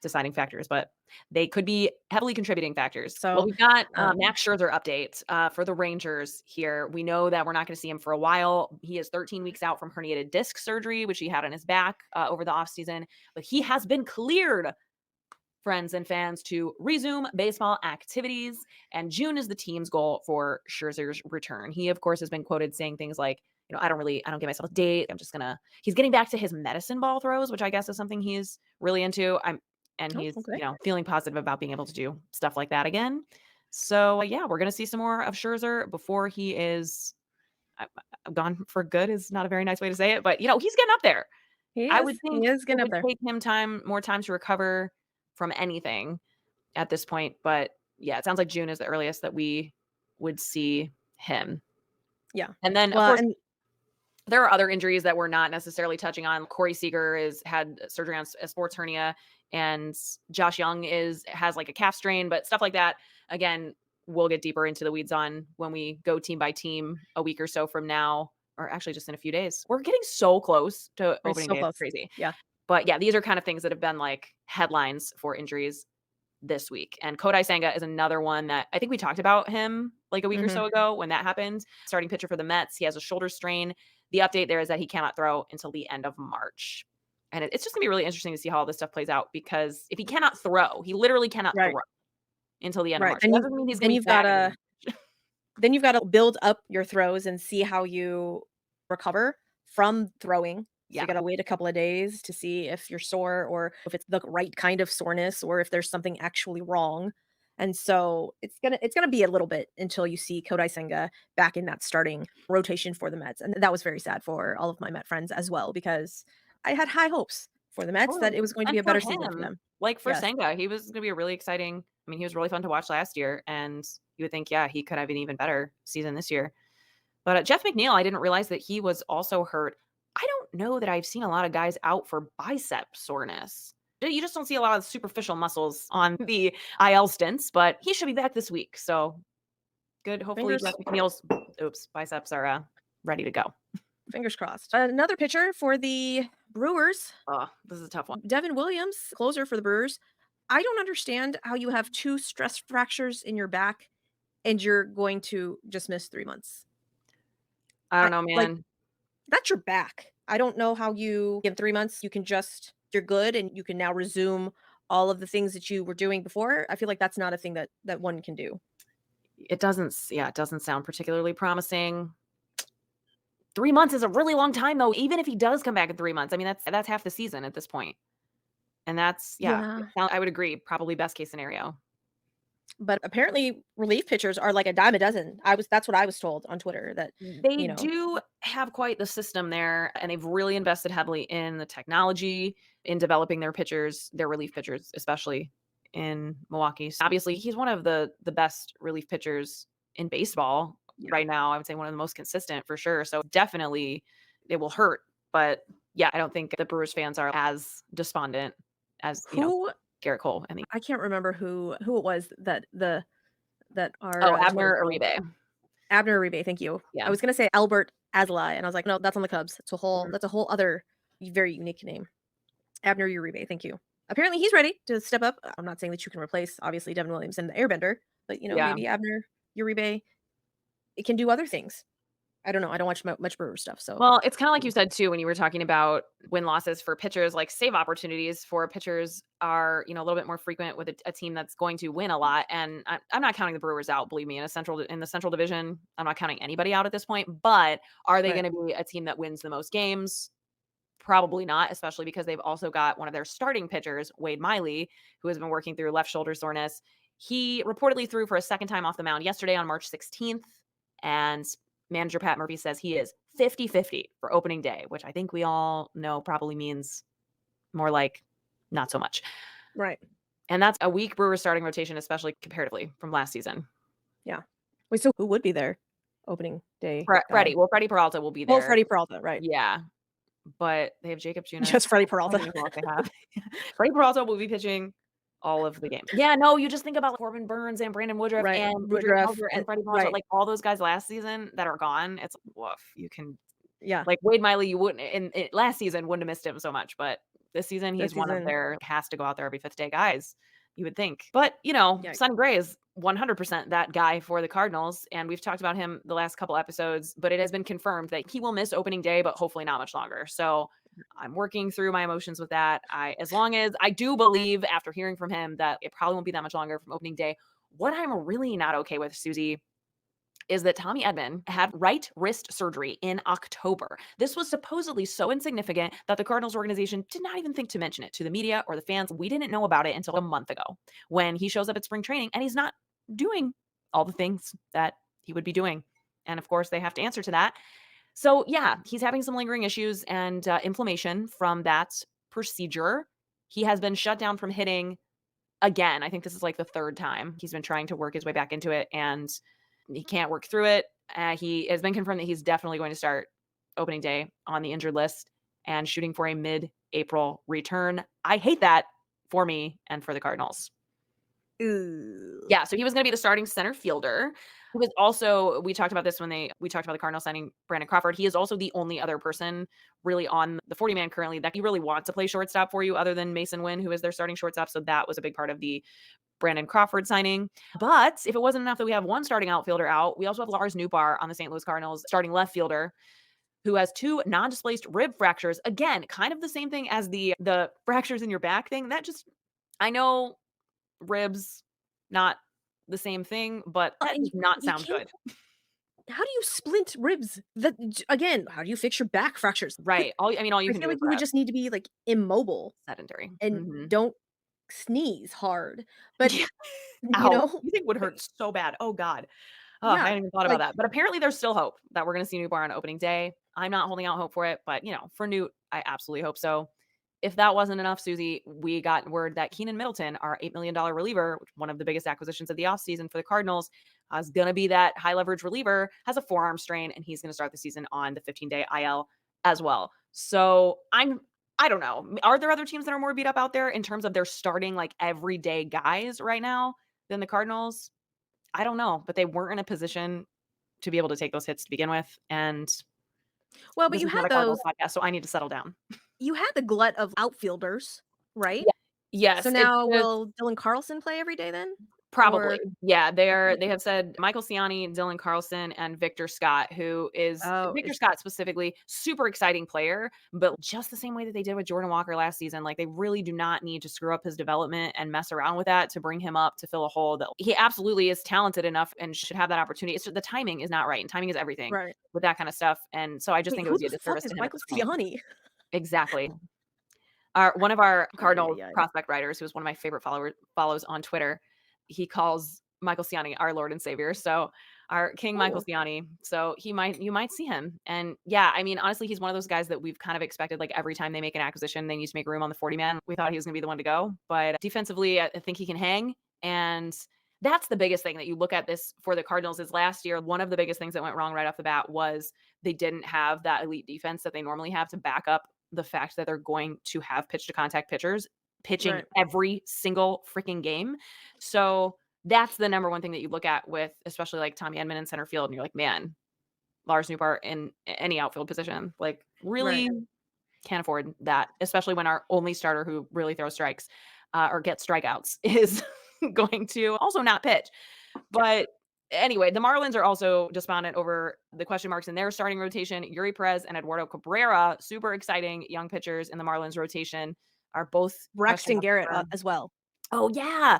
[SPEAKER 2] deciding factors, but they could be heavily contributing factors. Well,
[SPEAKER 1] So,
[SPEAKER 2] we've got
[SPEAKER 1] um
[SPEAKER 2] Max Scherzer update for the Rangers here. We know that we're not going to see him for a while. He is 13 weeks out from herniated disc surgery, which he had on his back over the offseason, but he has been cleared, friends and fans, to resume baseball activities. And June is the team's goal for Scherzer's return. He, of course, has been quoted saying things like, I don't give myself a date. He's getting back to his medicine ball throws, which I guess is something he's really into. And
[SPEAKER 1] oh,
[SPEAKER 2] he's,
[SPEAKER 1] okay.
[SPEAKER 2] feeling positive about being able to do stuff like that again. So, yeah, we're going to see some more of Scherzer before he is gone for good is not a very nice way to say it, but, he's getting up there.
[SPEAKER 1] He
[SPEAKER 2] I
[SPEAKER 1] is.
[SPEAKER 2] would
[SPEAKER 1] He
[SPEAKER 2] think
[SPEAKER 1] is
[SPEAKER 2] it
[SPEAKER 1] getting up
[SPEAKER 2] would
[SPEAKER 1] there.
[SPEAKER 2] take him more time to recover from anything at this point, but yeah, it sounds like June is the earliest that we would see him.
[SPEAKER 1] Yeah.
[SPEAKER 2] And then, of
[SPEAKER 1] Well,
[SPEAKER 2] course,
[SPEAKER 1] and
[SPEAKER 2] there are other injuries that we're not necessarily touching on. Corey Seager had surgery on a sports hernia, and Josh Young has like a calf strain, but stuff like that. Again, we'll get deeper into the weeds on when we go team by team a week or so from now, or actually just in a few days. We're getting so close to
[SPEAKER 1] we're
[SPEAKER 2] opening
[SPEAKER 1] so
[SPEAKER 2] day. It's
[SPEAKER 1] close.
[SPEAKER 2] crazy.
[SPEAKER 1] Yeah.
[SPEAKER 2] But yeah, these are kind of things that have been like headlines for injuries this week. And Kodai Senga is another one that I think we talked about him like a week or
[SPEAKER 1] Mhm.
[SPEAKER 2] so ago when that happened. Starting pitcher for the Mets. He has a shoulder strain. The update there is that he cannot throw until the end of March. And it's just going to be really interesting to see how all this stuff plays out, because if he cannot throw, he literally cannot
[SPEAKER 1] Right.
[SPEAKER 2] throw until the end of
[SPEAKER 1] Right.
[SPEAKER 2] March. That doesn't mean he's going
[SPEAKER 1] Then
[SPEAKER 2] to be
[SPEAKER 1] you've
[SPEAKER 2] back.
[SPEAKER 1] gotta then you've gotta build up your throws and see how you recover from throwing. So
[SPEAKER 2] Yeah.
[SPEAKER 1] you gotta wait a couple of days to see if you're sore or if it's the right kind of soreness or if there's something actually wrong. And so it's gonna be a little bit until you see Kodai Senga back in that starting rotation for the Mets. And that was very sad for all of my Met friends as well, because I had high hopes for the Mets that
[SPEAKER 2] Totally.
[SPEAKER 1] it was going to
[SPEAKER 2] And
[SPEAKER 1] be a
[SPEAKER 2] for
[SPEAKER 1] better season for
[SPEAKER 2] him,
[SPEAKER 1] them.
[SPEAKER 2] like for
[SPEAKER 1] Yes.
[SPEAKER 2] Senga, he was going to be a really exciting. I mean, he was really fun to watch last year, and you would think, yeah, he could have an even better season this year. But Jeff McNeil, I didn't realize that he was also hurt. I don't know that I've seen a lot of guys out for bicep soreness. You just don't see a lot of superficial muscles on the IL stints, but he should be back this week. So good. Hopefully,
[SPEAKER 1] Fingers
[SPEAKER 2] Jeff McNeil's biceps are ready to go.
[SPEAKER 1] Fingers crossed. Another pitcher for the Brewers,
[SPEAKER 2] Oh, this is a tough one.
[SPEAKER 1] DevinWilliams, closer for the Brewers. I don't understand how you have 2 stress fractures in your back and you're going to just miss 3 months.
[SPEAKER 2] I
[SPEAKER 1] I
[SPEAKER 2] don't know,
[SPEAKER 1] like,
[SPEAKER 2] man.
[SPEAKER 1] that's your back. I don't know how you in 3 months, you're good and you can now resume all of the things that you were doing before. I feel like that's not a thing that one can do.
[SPEAKER 2] It doesn't. Yeah, it doesn't sound particularly promising. 3 months is a really long time, though. Even if he does come back in 3 months, I mean, that's half the season at this point. And that's, yeah,
[SPEAKER 1] Yeah.
[SPEAKER 2] I would agree, probably best case scenario.
[SPEAKER 1] But apparently relief pitchers are like a dime a dozen. That's what I was told on Twitter that,
[SPEAKER 2] They
[SPEAKER 1] you know,
[SPEAKER 2] do have quite the system there, and they've really invested heavily in the technology, in developing their pitchers, their relief pitchers, especially in Milwaukee. So obviously, he's one of the best relief pitchers in baseball
[SPEAKER 1] yeah.
[SPEAKER 2] right now. I would say one of the most consistent for sure. So definitely it will hurt, but yeah, I don't think the Brewers fans are as despondent as,
[SPEAKER 1] Who
[SPEAKER 2] GerritCole. I think.
[SPEAKER 1] I can't remember who it was that our,
[SPEAKER 2] Oh,
[SPEAKER 1] Twitter
[SPEAKER 2] Abner
[SPEAKER 1] troll
[SPEAKER 2] Uribe.
[SPEAKER 1] Abner Uribe, thank you. I
[SPEAKER 2] Yeah.
[SPEAKER 1] was gonna say Albert Azalai, and I was like, "No, that's on the Cubs."
[SPEAKER 2] Mhm.
[SPEAKER 1] That's a whole other very unique name. Abner Uribe, thank you. Apparently, he's ready to step up. I'm not saying that you can replace, obviously, DevinWilliams and the Airbender, but,
[SPEAKER 2] Yeah.
[SPEAKER 1] maybe Abner Uribe, it can do other things. I don't know. I don't watch much Brewer stuff, so
[SPEAKER 2] Well, it's kinda like you said too when you were talking about win-losses for pitchers, like, save opportunities for pitchers are, a little bit more frequent with a team that's going to win a lot, and I'm not counting the Brewers out, believe me, in the Central Division, I'm not counting anybody out at this point, but are they
[SPEAKER 1] right.
[SPEAKER 2] gonna be a team that wins the most games? Probably not, especially because they've also got one of their starting pitchers, Wade Miley, who has been working through left shoulder soreness. He reportedly threw for a second time off the mound yesterday on March 16th, and manager Pat Murphy says he is 50-50 for opening day, which I think we all know probably means more like not so much.
[SPEAKER 1] Right.
[SPEAKER 2] And that's a weak Brewers starting rotation, especially comparatively from last season.
[SPEAKER 1] Yeah. Wait, so who would be there opening day guy?
[SPEAKER 2] Freddie. Well, Freddie Peralta will be
[SPEAKER 1] Oh,
[SPEAKER 2] there.
[SPEAKER 1] Freddie Peralta, right.
[SPEAKER 2] Yeah. But they have Jacob Junis.
[SPEAKER 1] Just Freddie
[SPEAKER 2] I don't
[SPEAKER 1] Peralta.
[SPEAKER 2] even know what they have. Freddie Peralta will be pitching all of the games. Yeah, no, you just think about Corbin Burns and Brandon Woodruff
[SPEAKER 1] Right.
[SPEAKER 2] and Adrian
[SPEAKER 1] Woodruff
[SPEAKER 2] Hauser and
[SPEAKER 1] and
[SPEAKER 2] Freddie Peralta,
[SPEAKER 1] right.
[SPEAKER 2] like all those guys last season that are gone. It's like, woof. You can
[SPEAKER 1] Yeah.
[SPEAKER 2] like Wade Miley, you wouldn't in last season wouldn't have missed him so much, but This season,
[SPEAKER 1] This
[SPEAKER 2] he's one of
[SPEAKER 1] season.
[SPEAKER 2] their has to go out there every 5th day guys, you would think. But, you know,
[SPEAKER 1] Yikes.
[SPEAKER 2] Sonny Gray is 100% that guy for the Cardinals, and we've talked about him the last couple episodes, but it has been confirmed that he will miss opening day, but hopefully not much longer. So I'm working through my emotions with that. As long as I do believe after hearing from him that it probably won't be that much longer from opening day. What I'm really not okay with, Suzy, is that Tommy Edman had right wrist surgery in October. This was supposedly so insignificant that the Cardinals organization did not even think to mention it to the media or the fans. We didn't know about it until a month ago when he shows up at spring training and he's not doing all the things that he would be doing. And of course, they have to answer to that. So, yeah, he's having some lingering issues and inflammation from that procedure. He has been shut down from hitting again. I think this is like the 3rd time he's been trying to work his way back into it, and he can't work through it. He has been confirmed that he's definitely going to start opening day on the injured list and shooting for a mid-April return. I hate that for me and for the Cardinals.
[SPEAKER 1] Ooh.
[SPEAKER 2] Yeah, so he was going to be the starting center fielder. He was also, we talked about this when we talked about the Cardinals signing Brandon Crawford. He is also the only other person really on the 40-man currently that he really wants to play shortstop for you other than Mason Wynn, who is their starting shortstop. So that was a big part of the Brandon Crawford signing. But if it wasn't enough that we have one starting outfielder out, we also have Lars Nootbaar on the St. Louis Cardinals, starting left fielder, who has 2 non-displaced rib fractures. Again, kind of the same thing as the fractures in your back thing. That just, I know ribs, not the same thing, but that does not
[SPEAKER 1] You
[SPEAKER 2] sound
[SPEAKER 1] can't.
[SPEAKER 2] good.
[SPEAKER 1] How do you splint ribs? That again, how do you fix your back fractures?
[SPEAKER 2] Right. All you
[SPEAKER 1] I
[SPEAKER 2] can
[SPEAKER 1] feel
[SPEAKER 2] do is
[SPEAKER 1] like you would
[SPEAKER 2] rest.
[SPEAKER 1] just need to be, like, immobile
[SPEAKER 2] Sedentary.
[SPEAKER 1] and
[SPEAKER 2] Mhm.
[SPEAKER 1] don't sneeze hard. But,
[SPEAKER 2] Yeah.
[SPEAKER 1] you
[SPEAKER 2] Ow.
[SPEAKER 1] know,
[SPEAKER 2] You think would hurt so bad. Oh god. Oh, I
[SPEAKER 1] yeah,
[SPEAKER 2] hadn't even thought about
[SPEAKER 1] like,
[SPEAKER 2] that. But apparently there's still hope that we're gonna see Nootbaar on opening day. I'm not holding out hope for it, but, you know, for Newt, I absolutely hope so. If that wasn't enough, Suzy, we got word that Keenan Middleton, our $8 million reliever, one of the biggest acquisitions of the offseason for the Cardinals, is going to be that high leverage reliever, has a forearm strain, and he's going to start the season on the 15-day IL as well. So I don't know. Are there other teams that are more beat up out there in terms of their starting like everyday guys right now than the Cardinals? I don't know, but they weren't in a position to be able to take those hits to begin with. And
[SPEAKER 1] well, but
[SPEAKER 2] this
[SPEAKER 1] you
[SPEAKER 2] is
[SPEAKER 1] had
[SPEAKER 2] not a Cardinals
[SPEAKER 1] those
[SPEAKER 2] podcast, so I need to settle down.
[SPEAKER 1] you had the glut of outfielders, right?
[SPEAKER 2] Yeah.
[SPEAKER 1] So
[SPEAKER 2] Yes,
[SPEAKER 1] now will Dylan Carlson play every day then?
[SPEAKER 2] probably.
[SPEAKER 1] Or
[SPEAKER 2] Yeah,
[SPEAKER 1] okay.
[SPEAKER 2] they have said Michael Ciani, Dylan Carlson, and Victor Scott, who is
[SPEAKER 1] Oh,
[SPEAKER 2] Victor
[SPEAKER 1] is
[SPEAKER 2] Scott specifically, super exciting player, but just the same way that they did with Jordan Walker last season, like they really do not need to screw up his development and mess around with that to bring him up to fill a hole that he absolutely is talented enough and should have that opportunity. It's just the timing is not right, and timing is everything
[SPEAKER 1] right.
[SPEAKER 2] with that kind of stuff. And so I just
[SPEAKER 1] Wait,
[SPEAKER 2] think it
[SPEAKER 1] who
[SPEAKER 2] would be
[SPEAKER 1] the
[SPEAKER 2] a
[SPEAKER 1] fuck
[SPEAKER 2] disservice
[SPEAKER 1] is
[SPEAKER 2] to him at
[SPEAKER 1] Michael
[SPEAKER 2] this point.
[SPEAKER 1] Ciani?
[SPEAKER 2] Exactly. Our one of our
[SPEAKER 1] Ay,
[SPEAKER 2] Cardinals
[SPEAKER 1] ay, ay.
[SPEAKER 2] prospect writers, who's one of my favorite follows on Twitter, he calls Michael Ciani our Lord and Savior. So our King Michael
[SPEAKER 1] Oh,
[SPEAKER 2] Ciani. So you might see him. And yeah, I mean, honestly, he's one of those guys that we've kind of expected like every time they make an acquisition, they need to make room on the 40 man. We thought he was gonna be the one to go. But defensively, I think he can hang. And that's the biggest thing that you look at this for the Cardinals is last year. One of the biggest things that went wrong right off the bat was they didn't have that elite defense that they normally have to back up the fact that they're going to have pitch to contact pitchers pitching
[SPEAKER 1] right.
[SPEAKER 2] every single freaking game. So that's the number one thing that you look at with especially like Tommy Edman in center field. And you're like, man, Lars Nootbaar in any outfield position, like
[SPEAKER 1] Right.
[SPEAKER 2] really can't afford that, especially when our only starter who really throws strikes or gets strikeouts is going to also not pitch. But anyway, the Marlins are also despondent over the question marks in their starting rotation. Yuri Perez and Eduardo Cabrera, super exciting young pitchers in the Marlins rotation, are both question
[SPEAKER 1] Braxton
[SPEAKER 2] marks
[SPEAKER 1] Garrett,
[SPEAKER 2] over.
[SPEAKER 1] as well.
[SPEAKER 2] Oh yeah.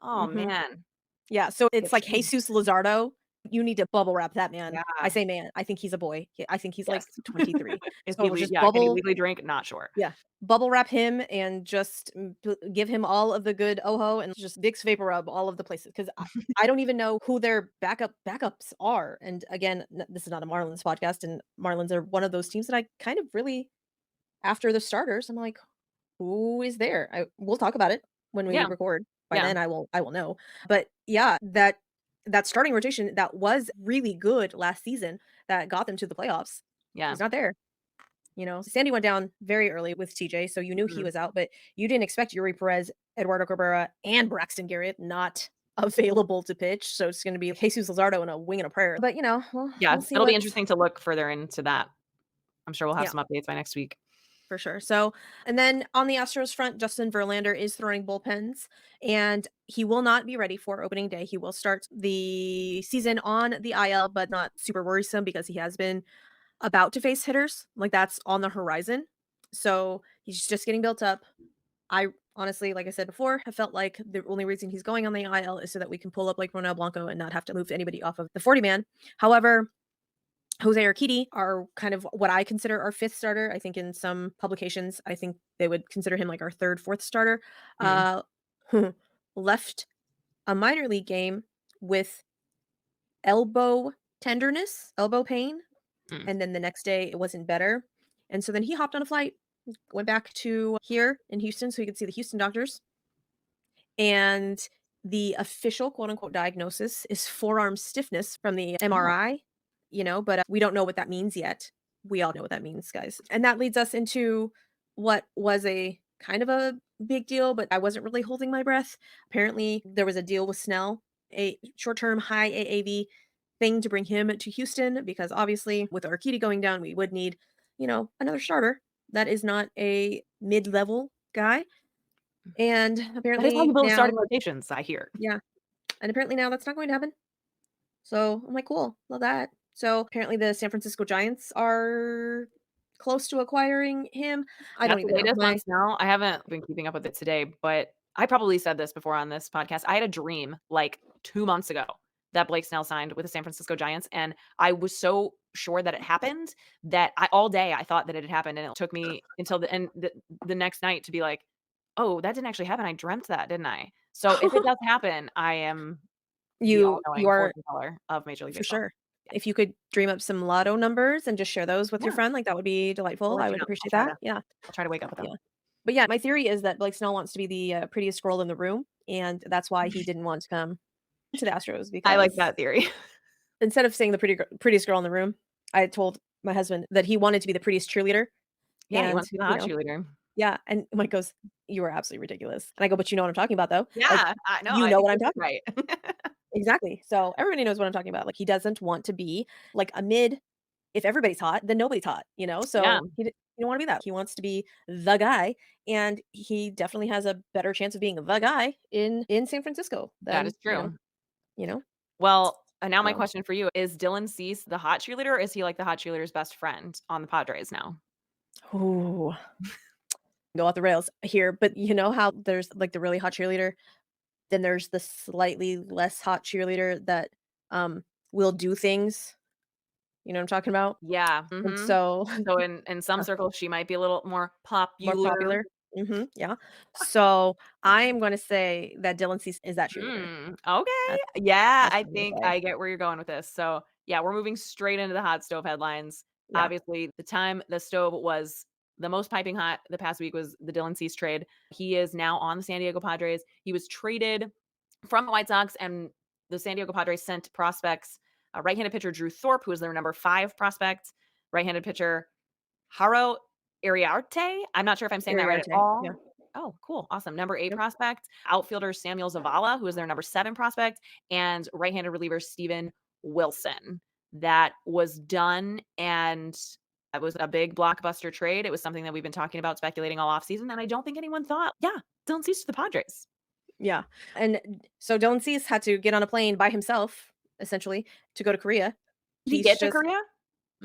[SPEAKER 2] Oh
[SPEAKER 1] Mhm.
[SPEAKER 2] man.
[SPEAKER 1] Yeah, so it's
[SPEAKER 2] Get
[SPEAKER 1] like
[SPEAKER 2] shame.
[SPEAKER 1] Jesus Luzardo. You need to bubble wrap that man. I
[SPEAKER 2] Yeah.
[SPEAKER 1] say man, I think he's a boy. I think he's,
[SPEAKER 2] Yes.
[SPEAKER 1] like, 23.
[SPEAKER 2] Is he
[SPEAKER 1] So just
[SPEAKER 2] yeah, can he legally drink? Not sure.
[SPEAKER 1] bubble wrap him and just give him all of the good Oho and just Vicks Vapor Rub all of the places because I don't even know who their backups are. And again, this is not a Marlins podcast, and Marlins are one of those teams that I kind of really after the starters, I'm like, who is there? We'll talk about it when we
[SPEAKER 2] Yeah.
[SPEAKER 1] record. By
[SPEAKER 2] Yeah.
[SPEAKER 1] then I will know. But yeah, that starting rotation that was really good last season that got them to the playoffs
[SPEAKER 2] Yeah.
[SPEAKER 1] is not there. You know, Sandy went down very early with TJ, so you knew he
[SPEAKER 2] Mhm.
[SPEAKER 1] was out, but you didn't expect Yuri Perez, Eduardo Cabrera, and Braxton Garrett not available to pitch. So it's going to be Jesus Luzardo and a wing and a prayer. But
[SPEAKER 2] Yeah,
[SPEAKER 1] we'll see
[SPEAKER 2] it'll be
[SPEAKER 1] what's
[SPEAKER 2] interesting to look further into that. I'm sure we'll have
[SPEAKER 1] yeah,
[SPEAKER 2] some updates by next week.
[SPEAKER 1] for sure. So, and then on the Astros front, Justin Verlander is throwing bullpens, and he will not be ready for opening day. He will start the season on the IL, but not super worrisome because he has been about to face hitters. Like, that's on the horizon. So he's just getting built up. I honestly, like I said before, have felt like the only reason he's going on the IL is so that we can pull up like Ronel Blanco and not have to move anybody off of the 40 man. However, Jose Urquidy are kind of what I consider our fifth starter. I think in some publications, I think they would consider him like our third, fourth starter.
[SPEAKER 2] Mm,
[SPEAKER 1] Uh, left a minor league game with elbow tenderness, elbow pain,
[SPEAKER 2] mm.
[SPEAKER 1] and then the next day it wasn't better. And so then he hopped on a flight, went back to here in Houston so he could see the Houston doctors. And the official quote unquote diagnosis is forearm stiffness from the
[SPEAKER 2] Oh,
[SPEAKER 1] MRI, but we don't know what that means yet. We all know what that means, guys. And that leads us into what was a kind of a big deal, but I wasn't really holding my breath. Apparently, there was a deal with Snell, a short term high AAV thing to bring him to Houston because obviously, with Urquidy going down, we would need, another starter that is not a mid level guy. And
[SPEAKER 2] that is how you
[SPEAKER 1] apparently
[SPEAKER 2] build
[SPEAKER 1] now,
[SPEAKER 2] starting rotations, I hear.
[SPEAKER 1] yeah, and apparently now that's not going to happen. So I'm like, cool, love that. So apparently the San Francisco Giants are close to acquiring him. I don't
[SPEAKER 2] That's the
[SPEAKER 1] even know.
[SPEAKER 2] latest on Snell. I haven't been keeping up with it today, but I probably said this before on this podcast. I had a dream like 2 months ago that Blake Snell signed with the San Francisco Giants, and I was so sure that it happened that all day I thought that it had happened, and it took me until the next night to be like, "Oh, that didn't actually happen. I dreamt that, didn't I?" So if it does happen, I am the
[SPEAKER 1] You
[SPEAKER 2] all-knowing
[SPEAKER 1] are
[SPEAKER 2] fortune teller of Major League
[SPEAKER 1] for
[SPEAKER 2] Baseball.
[SPEAKER 1] sure. If you could dream up some lotto numbers and just share those with your
[SPEAKER 2] Yeah,
[SPEAKER 1] friend, like that would be
[SPEAKER 2] I'll
[SPEAKER 1] delightful.
[SPEAKER 2] let
[SPEAKER 1] I
[SPEAKER 2] you
[SPEAKER 1] would
[SPEAKER 2] know.
[SPEAKER 1] appreciate that. Yeah.
[SPEAKER 2] I'll try to wake up with them.
[SPEAKER 1] Yeah. But yeah, my theory is that Blake Snell wants to be the prettiest girl in the room. And that's why he didn't want to come to the Astros
[SPEAKER 2] I like
[SPEAKER 1] because
[SPEAKER 2] that theory.
[SPEAKER 1] instead of saying the prettiest girl in the room, I told my husband that he wanted to be the prettiest cheerleader.
[SPEAKER 2] Yeah, he
[SPEAKER 1] And,
[SPEAKER 2] wants to be the hot cheerleader.
[SPEAKER 1] yeah. And Mike goes, "You are absolutely ridiculous." And I go, "But you know what I'm talking about, though. Like,
[SPEAKER 2] Yeah, I know,
[SPEAKER 1] you
[SPEAKER 2] I
[SPEAKER 1] know
[SPEAKER 2] think
[SPEAKER 1] what I'm
[SPEAKER 2] this is
[SPEAKER 1] talking about."
[SPEAKER 2] right.
[SPEAKER 1] Exactly. So everybody knows what I'm talking about. Like, he doesn't want to be like a mid. If everybody's hot, then nobody's hot.
[SPEAKER 2] Yeah,
[SPEAKER 1] So he don't want to be that. He wants to be the guy. And he definitely has a better chance of being the guy in San Francisco
[SPEAKER 2] that is
[SPEAKER 1] than,
[SPEAKER 2] true.
[SPEAKER 1] you know.
[SPEAKER 2] Well, now my
[SPEAKER 1] So
[SPEAKER 2] question for you, is DylanCease the hot cheerleader, or is he, like, the hot cheerleader's best friend on the Padres now?
[SPEAKER 1] ooh, go off the rails here. But you know how there's like the really hot cheerleader. Then there's the slightly less hot cheerleader that, um, will do things, you know what I'm talking about?
[SPEAKER 2] Yeah,
[SPEAKER 1] And
[SPEAKER 2] mhm.
[SPEAKER 1] so
[SPEAKER 2] So in some
[SPEAKER 1] uh,
[SPEAKER 2] circles, she might be a little more
[SPEAKER 1] more
[SPEAKER 2] popular.
[SPEAKER 1] popular. Mhm, yeah. So, I am gonna say that Dylan Cease is that cheerleader.
[SPEAKER 2] Okay.
[SPEAKER 1] That's
[SPEAKER 2] Yeah,
[SPEAKER 1] that's
[SPEAKER 2] I
[SPEAKER 1] what I'm
[SPEAKER 2] think
[SPEAKER 1] gonna say.
[SPEAKER 2] I get where you're going with this. So, yeah, we're moving straight into the hot stove headlines.
[SPEAKER 1] Yeah,
[SPEAKER 2] Obviously, the time the stove was the most piping hot the past week was the Dylan Cease trade. He is now on the San Diego Padres. He was traded from the White Sox, and the San Diego Padres sent prospects, right-handed pitcher Drew Thorpe, who is their number 5 prospect, right-handed pitcher Haro Iriarte. I'm not sure if I'm saying that right at
[SPEAKER 1] Iriarte, yeah,
[SPEAKER 2] all. Oh, cool. Awesome. Number 8
[SPEAKER 1] yep,
[SPEAKER 2] prospect, outfielder Samuel Zavala, who is their number 7 prospect, and right-handed reliever Steven Wilson. That was done, and that was a big blockbuster trade. It was something that we've been talking about, speculating all offseason, and I don't think anyone thought, yeah, Dylan Cease to the Padres.
[SPEAKER 1] yeah, and so Dylan Cease had to get on a plane by himself, essentially, to go to Korea.
[SPEAKER 2] Did he
[SPEAKER 1] He's
[SPEAKER 2] get to
[SPEAKER 1] just
[SPEAKER 2] Korea?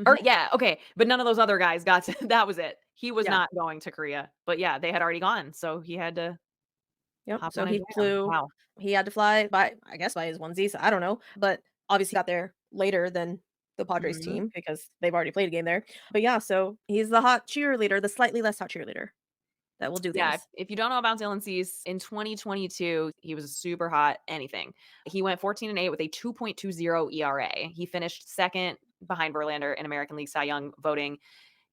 [SPEAKER 2] Or
[SPEAKER 1] mhm,
[SPEAKER 2] yeah, okay, but none of those other guys got to that was it. He was
[SPEAKER 1] yeah,
[SPEAKER 2] not going to Korea, but yeah, they had already gone, so he had to
[SPEAKER 1] yep,
[SPEAKER 2] hop
[SPEAKER 1] so
[SPEAKER 2] on and
[SPEAKER 1] he
[SPEAKER 2] join them.
[SPEAKER 1] flew
[SPEAKER 2] Wow.
[SPEAKER 1] he had to fly by I guess by his onesies, I don't know, but obviously got there later than the Padres
[SPEAKER 2] Mhm.
[SPEAKER 1] team because they've already played a game there. But yeah, so he's the hot cheerleader, the slightly less hot cheerleader that will do
[SPEAKER 2] Yeah,
[SPEAKER 1] things.
[SPEAKER 2] if you don't know about Dylan Cease, in 2022, he was a super hot anything. He went 14-8 with a 2.20 ERA. He finished 2nd behind Verlander in American League Cy Young voting.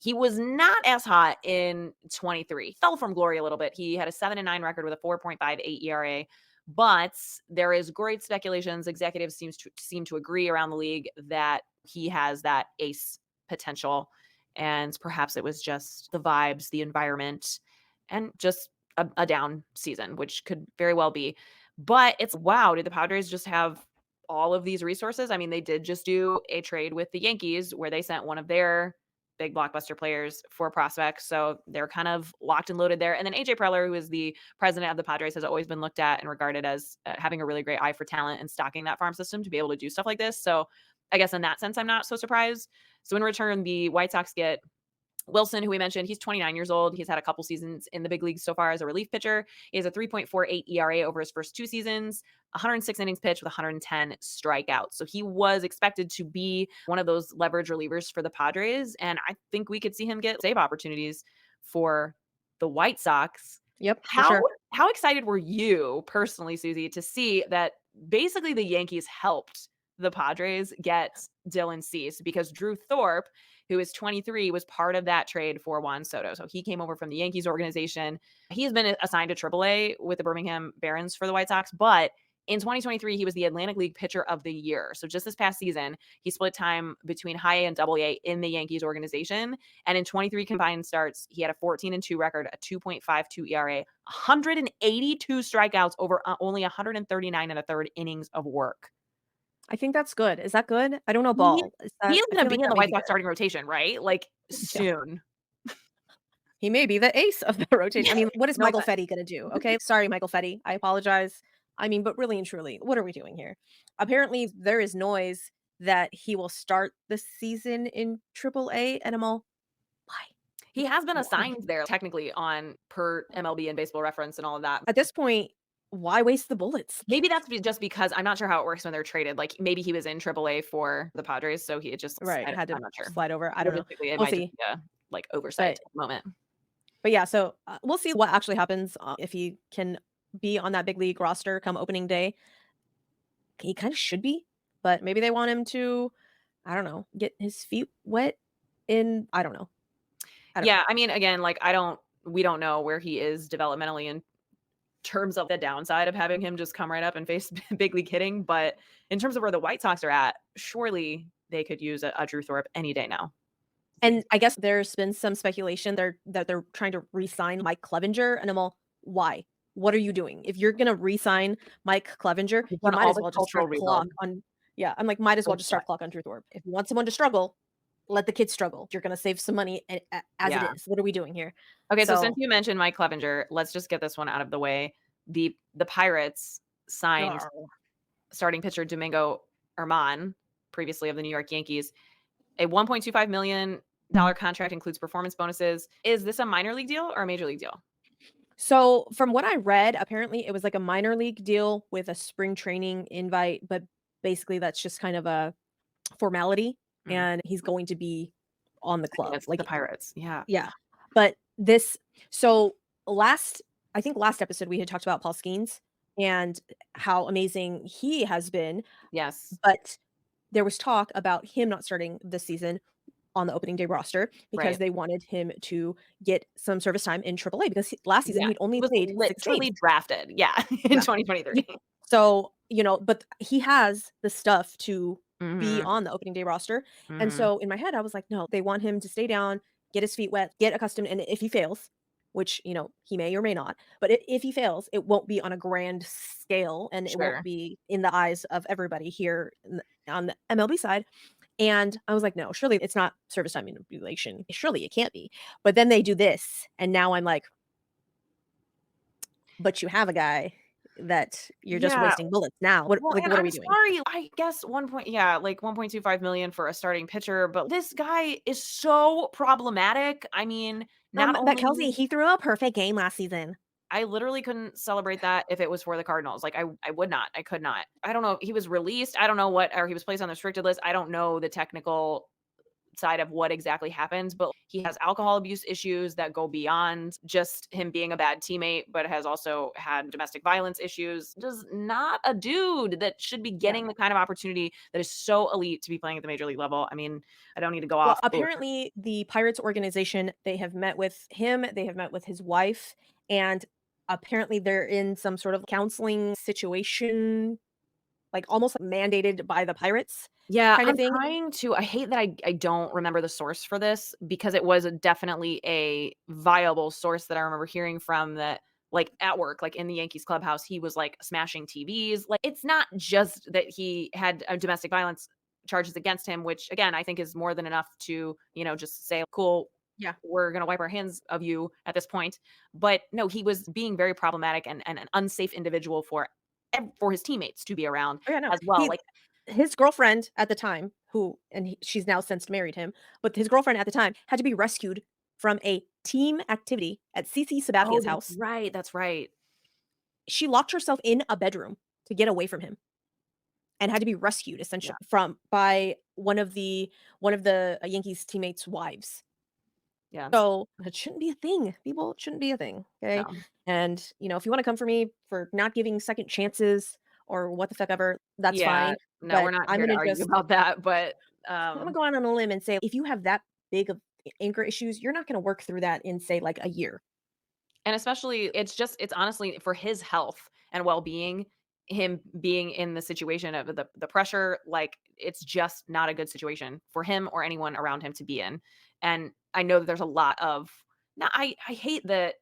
[SPEAKER 2] He was not as hot in 23. Fell from glory a little bit. He had a 7-9 record with a 4.58 ERA. But there is great speculations. Executives seem to agree around the league that he has that ace potential. And perhaps it was just the vibes, the environment, and just a down season, which could very well be. But it's wow, did the Padres just have all of these resources? I mean, they did just do a trade with the Yankees where they sent one of their big blockbuster players for prospects. So they're kind of locked and loaded there. And then AJ Preller, who is the president of the Padres, has always been looked at and regarded as having a really great eye for talent and stocking that farm system to be able to do stuff like this. So I guess in that sense, I'm not so surprised. So in return, the White Sox get Wilson, who we mentioned, he's 29 years old. He's had a couple seasons in the big leagues so far as a relief pitcher. He has a 3.48 ERA over his first 2 seasons, 106 innings pitched with 110 strikeouts. So he was expected to be one of those leverage relievers for the Padres. And I think we could see him get save opportunities for the White Sox.
[SPEAKER 1] Yep, for
[SPEAKER 2] How
[SPEAKER 1] sure.
[SPEAKER 2] how excited were you personally, Suzy, to see that basically the Yankees helped the Padres get DylanCease because Drew Thorpe, who is 23, was part of that trade for Juan Soto. So he came over from the Yankees organization. He has been assigned to AAA with the Birmingham Barons for the White Sox, but in 2023, he was the Atlantic League Pitcher of the Year. So just this past season, he split time between high A and double A in the Yankees organization. And in 23 combined starts, he had a 14-2 record, a 2.52 ERA, 182 strikeouts over only 139 and a third innings of work.
[SPEAKER 1] I think that's good. Is that good? I don't know
[SPEAKER 2] He
[SPEAKER 1] ball. Is
[SPEAKER 2] he
[SPEAKER 1] that
[SPEAKER 2] is
[SPEAKER 1] I
[SPEAKER 2] gonna
[SPEAKER 1] feel
[SPEAKER 2] be
[SPEAKER 1] like
[SPEAKER 2] in
[SPEAKER 1] that
[SPEAKER 2] the
[SPEAKER 1] may
[SPEAKER 2] White
[SPEAKER 1] be
[SPEAKER 2] Sox
[SPEAKER 1] good.
[SPEAKER 2] starting rotation, right? Like,
[SPEAKER 1] Yeah.
[SPEAKER 2] soon.
[SPEAKER 1] He may be the ace of the rotation. I mean, what is
[SPEAKER 2] No
[SPEAKER 1] Michael
[SPEAKER 2] offense.
[SPEAKER 1] Fetty gonna do? Okay, sorry, Michael Fetty. I apologize. I mean, but really and truly, what are we doing here? Apparently, there is noise that he will start the season in AAA, and I'm all,
[SPEAKER 2] He has been
[SPEAKER 1] why?
[SPEAKER 2] assigned there technically on per MLB and Baseball Reference and all of that.
[SPEAKER 1] At this point, why waste the bullets?
[SPEAKER 2] Maybe that's just because I'm not sure how it works when they're traded. Like, maybe he was in AAA for the Padres, so he just
[SPEAKER 1] Right, had to
[SPEAKER 2] I'm not sure.
[SPEAKER 1] slide over. I don't know.
[SPEAKER 2] Logistically, it
[SPEAKER 1] We'll
[SPEAKER 2] might just
[SPEAKER 1] see.
[SPEAKER 2] be a, like, oversight
[SPEAKER 1] But
[SPEAKER 2] moment.
[SPEAKER 1] yeah, so we'll see what actually happens if he can be on that big league roster come opening day. He kind of should be, but maybe they want him to, I don't know, get his feet wet in, I don't know. I don't know.
[SPEAKER 2] Yeah, I mean, again, like, we don't know where he is developmentally in terms of the downside of having him just come right up and face big league hitting, but in terms of where the White Sox are at, surely they could use a Drew Thorpe any day now.
[SPEAKER 1] And I guess there's been some speculation that they're trying to re-sign Mike Clevenger, and I'm all, why? What are you doing? If you're gonna re-sign Mike Clevenger,
[SPEAKER 2] He's
[SPEAKER 1] you
[SPEAKER 2] done
[SPEAKER 1] might
[SPEAKER 2] all
[SPEAKER 1] as
[SPEAKER 2] this
[SPEAKER 1] well just
[SPEAKER 2] cultural
[SPEAKER 1] start clock
[SPEAKER 2] rebuild.
[SPEAKER 1] on. Yeah, I'm like, might as well
[SPEAKER 2] Oh,
[SPEAKER 1] just
[SPEAKER 2] God.
[SPEAKER 1] start clock on Drew Thorpe. If you want someone to struggle, let the kids struggle. You're gonna save some money as it
[SPEAKER 2] Yeah.
[SPEAKER 1] is. What are we doing here?
[SPEAKER 2] Okay, so since
[SPEAKER 1] So,
[SPEAKER 2] you mentioned Mike Clevenger, let's just get this one out of the way. The Pirates signed
[SPEAKER 1] oh,
[SPEAKER 2] starting pitcher Domingo Germán, previously of the New York Yankees. A $1.25 million contract includes performance bonuses. Is this a minor league deal or a major league deal?
[SPEAKER 1] so from what I read, apparently it was like a minor league deal with a spring training invite, but basically that's just kind of a formality,
[SPEAKER 2] Mm,
[SPEAKER 1] and he's going to be on the club.
[SPEAKER 2] it's the
[SPEAKER 1] Like,
[SPEAKER 2] Pirates. Yeah.
[SPEAKER 1] yeah. But this so last I think last episode we had talked about Paul Skeens and how amazing he has been,
[SPEAKER 2] Yes.
[SPEAKER 1] but there was talk about him not starting this season on the opening day roster because
[SPEAKER 2] Right.
[SPEAKER 1] they wanted him to get some service time in AAA because last season
[SPEAKER 2] Yeah.
[SPEAKER 1] he'd
[SPEAKER 2] He
[SPEAKER 1] only
[SPEAKER 2] was
[SPEAKER 1] played 6 games.
[SPEAKER 2] literally drafted. Yeah. In
[SPEAKER 1] Yeah.
[SPEAKER 2] 2023.
[SPEAKER 1] Yeah. So, but he has the stuff to be
[SPEAKER 2] Mhm.
[SPEAKER 1] on the opening day roster. And
[SPEAKER 2] Mhm.
[SPEAKER 1] so in my head, I was like, no, they want him to stay down, get his feet wet, get accustomed. And if he fails, which, he may or may not, but if he fails, it won't be on a grand scale and it won't
[SPEAKER 2] Sure.
[SPEAKER 1] be in the eyes of everybody here on the MLB side. And I was like, no, surely it's not service time manipulation. Surely it can't be. But then they do this. And now I'm like, but you have a guy that you're just
[SPEAKER 2] Yeah.
[SPEAKER 1] wasting bullets now. What
[SPEAKER 2] Well,
[SPEAKER 1] like
[SPEAKER 2] and
[SPEAKER 1] what are
[SPEAKER 2] I'm
[SPEAKER 1] we doing?
[SPEAKER 2] sorry, I guess 1.25 million for a starting pitcher, but this guy is so problematic. I mean, not
[SPEAKER 1] But Kelsey,
[SPEAKER 2] only
[SPEAKER 1] he threw a perfect game last season.
[SPEAKER 2] I literally couldn't celebrate that if it was for the Cardinals. Like, I would not. I could not. I don't know. He was released. I don't know what or he was placed on the restricted list. I don't know the technical side of what exactly happened, but he has alcohol abuse issues that go beyond just him being a bad teammate, but has also had domestic violence issues. Just not a dude that should be
[SPEAKER 1] Yeah.
[SPEAKER 2] getting the kind of opportunity that is so elite to be playing at the major league level. I mean, I don't need to go
[SPEAKER 1] Well,
[SPEAKER 2] off.
[SPEAKER 1] apparently the Pirates organization, they have met with him, they have met with his wife, and apparently they're in some sort of counseling situation, like almost mandated by the Pirates
[SPEAKER 2] Yeah,
[SPEAKER 1] kind of
[SPEAKER 2] I'm
[SPEAKER 1] thing.
[SPEAKER 2] trying to I hate that I don't remember the source for this because it was definitely a viable source that I remember hearing from that, like, at work, like, in the Yankees clubhouse, he was, like, smashing TVs. Like, it's not just that he had, domestic violence charges against him, which again, I think is more than enough to, just say, cool,
[SPEAKER 1] Yeah.
[SPEAKER 2] we're going to wipe our hands of you at this point. But no, he was being very problematic and an unsafe individual for his teammates to be around
[SPEAKER 1] Oh, yeah, no.
[SPEAKER 2] as well.
[SPEAKER 1] He
[SPEAKER 2] Like,
[SPEAKER 1] his girlfriend at the time, she's now since married him, but his girlfriend at the time had to be rescued from a team activity at CC
[SPEAKER 2] oh,
[SPEAKER 1] Sabathia's
[SPEAKER 2] that's
[SPEAKER 1] house.
[SPEAKER 2] right. That's right.
[SPEAKER 1] She locked herself in a bedroom to get away from him and had to be rescued
[SPEAKER 2] Yeah.
[SPEAKER 1] essentially from by one of the Yankees teammates' wives.
[SPEAKER 2] Yeah.
[SPEAKER 1] So, it shouldn't be a thing, people, it shouldn't be a thing, okay?
[SPEAKER 2] No.
[SPEAKER 1] And, if you wanna come for me for not giving second chances or what the fuck ever, that's
[SPEAKER 2] Yeah.
[SPEAKER 1] fine,
[SPEAKER 2] No, we're
[SPEAKER 1] but
[SPEAKER 2] not here to argue about that. But
[SPEAKER 1] I'm gonna go out on a limb and say, if you have that big of anger issues, you're not gonna work through that in, say, like, a year.
[SPEAKER 2] And especially it's honestly for his health and well-being, him being in the situation of the pressure, like, it's just not a good situation for him or anyone around him to be in. And I know that there's a lot of now I hate that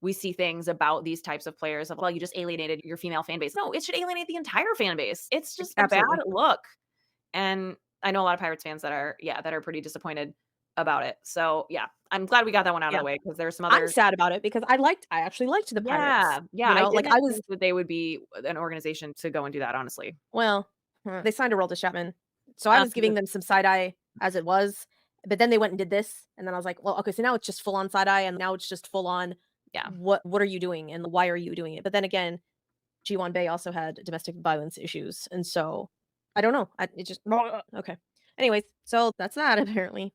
[SPEAKER 2] we see things about these types of players of, "Well, you just alienated your female fan base." No, it should alienate the entire fan base. It's just a bad
[SPEAKER 1] Absolutely.
[SPEAKER 2] look. And I know a lot of Pirates fans that are pretty disappointed about it. So, yeah, I'm glad we got that one out of
[SPEAKER 1] Yeah.
[SPEAKER 2] the way because there's some
[SPEAKER 1] I'm
[SPEAKER 2] other.
[SPEAKER 1] sad about it because I actually liked the Pirates,
[SPEAKER 2] Yeah, yeah, I
[SPEAKER 1] like, I
[SPEAKER 2] didn't
[SPEAKER 1] was
[SPEAKER 2] think that they would be an organization to go and do that, honestly.
[SPEAKER 1] well, they signed Aroldis Chapman, so I was giving them some side eye as it was, but then they went and did this, and then I was like, "Well, okay, so now it's just full on side eye, and now it's just full on,
[SPEAKER 2] Yeah,
[SPEAKER 1] what are you doing, and why are you doing it?" But then again, G1 Bay also had domestic violence issues, and so, I don't know, it just okay. Anyways, so that's that apparently.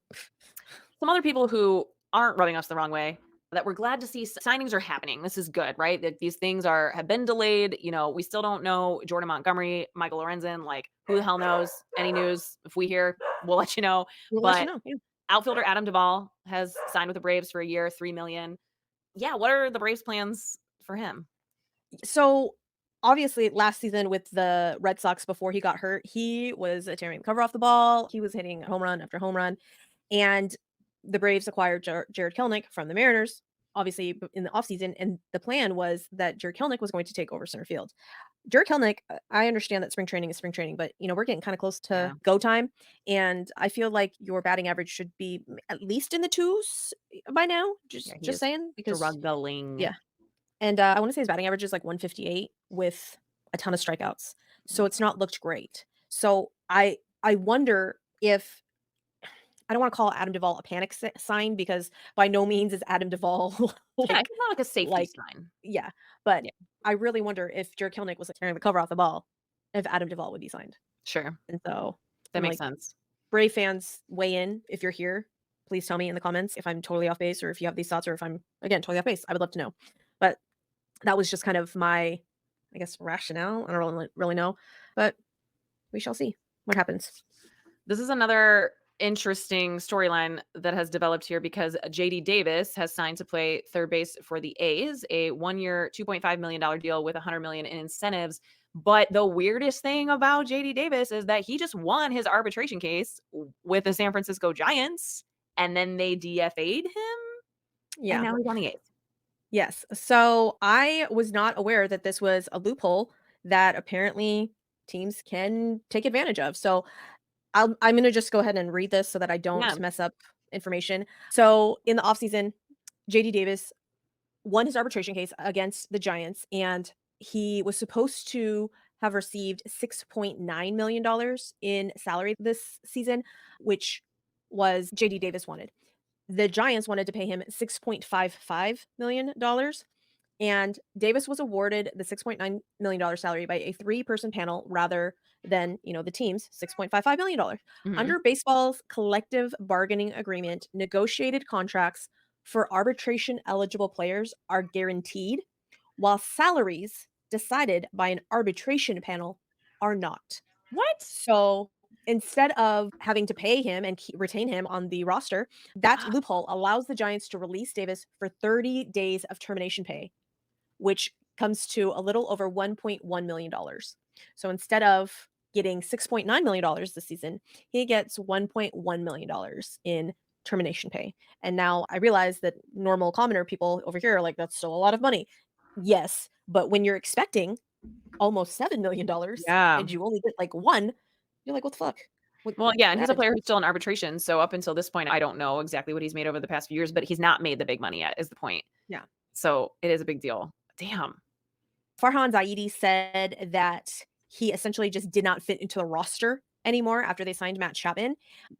[SPEAKER 2] some other people who aren't rubbing us the wrong way that we're glad to see signings are happening. This is good, right? That these things have been delayed. We still don't know Jordan Montgomery, Michael Lorenzen. Like, who the hell knows? Any news? If we hear, we'll let you know.
[SPEAKER 1] We'll let you
[SPEAKER 2] But
[SPEAKER 1] know, yeah.
[SPEAKER 2] outfielder Adam Duvall has signed with the Braves for a year, 3 million. Yeah, what are the Braves' plans for him?
[SPEAKER 1] So, obviously, last season with the Red Sox before he got hurt, he was tearing the cover off the ball. He was hitting home run after home run, and the Braves acquired Jared Kelenic from the Mariners, obviously in the offseason, and the plan was that Jared Kelenic was going to take over center field. Jared Kelenic, I understand that spring training is spring training, but we're getting kind of close
[SPEAKER 2] Yeah,
[SPEAKER 1] to go time, and I feel like your batting average should be at least in the twos by now.
[SPEAKER 2] yeah,
[SPEAKER 1] Just
[SPEAKER 2] he
[SPEAKER 1] just
[SPEAKER 2] is
[SPEAKER 1] saying because
[SPEAKER 2] struggling.
[SPEAKER 1] yeah, and, I wanna say his batting average is, like, 158 with a ton of strikeouts, so it's not looked great. So, I wonder if I don't wanna call Adam Duvall a panic sign because by no means is Adam Duvall
[SPEAKER 2] Yeah,
[SPEAKER 1] like
[SPEAKER 2] it's not like a safety
[SPEAKER 1] like
[SPEAKER 2] sign.
[SPEAKER 1] yeah, but
[SPEAKER 2] Yeah,
[SPEAKER 1] I really wonder if Jared Kelenic was, like, tearing the cover off the ball, if Adam Duvall would be signed.
[SPEAKER 2] sure.
[SPEAKER 1] And so,
[SPEAKER 2] That
[SPEAKER 1] I'm
[SPEAKER 2] makes
[SPEAKER 1] like,
[SPEAKER 2] sense.
[SPEAKER 1] Brave fans, weigh in if you're here. Please tell me in the comments if I'm totally off base or if you have these thoughts or if I'm, again, totally off base. I would love to know. But that was just kind of my, I guess, rationale. I don't really know, but we shall see what happens.
[SPEAKER 2] This is another interesting storyline that has developed here because JDDavis has signed to play third base for the A's, a 1-year, $2.5 million deal with 100 million in incentives. But the weirdest thing about JDDavis is that he just won his arbitration case with the San Francisco Giants, and then they DFA'd him, and
[SPEAKER 1] Yeah.
[SPEAKER 2] now he's on the A's.
[SPEAKER 1] Yes. So I was not aware that this was a loophole that apparently teams can take advantage of. So I'm gonna just go ahead and read this so that I
[SPEAKER 2] Yeah.
[SPEAKER 1] don't mess up information. So in the offseason, JD Davis won his arbitration case against the Giants, and he was supposed to have received $6.9 million in salary this season, which was JD Davis wanted. The Giants wanted to pay him $6.55 million, and Davis was awarded the $6.9 million salary by a three-person panel rather than, the team's $6.55 million.
[SPEAKER 2] Mhm.
[SPEAKER 1] Under baseball's collective bargaining agreement, negotiated contracts for arbitration eligible players are guaranteed, while salaries decided by an arbitration panel are not.
[SPEAKER 2] What?
[SPEAKER 1] So instead of having to pay him and retain him on the roster, that loophole allows the Giants to release Davis for 30 days of termination pay, which comes to a little over $1.1 million. So instead of getting $6.9 million this season, he gets $1.1 million in termination pay. And now I realize that normal commoner people over here are like, that's still a lot of money. Yes, but when you're expecting almost $7 million
[SPEAKER 2] Yeah.
[SPEAKER 1] and you only get like one, you're like, what the fuck?
[SPEAKER 2] Well, yeah, and he's a
[SPEAKER 1] That is
[SPEAKER 2] player who's still in arbitration, so up until this point, I don't know exactly what he's made over the past few years, but he's not made the big money yet is the point.
[SPEAKER 1] yeah.
[SPEAKER 2] So, it is a big deal. Damn.
[SPEAKER 1] Farhan Zaidi said that he essentially just did not fit into the roster anymore after they signed Matt Chapman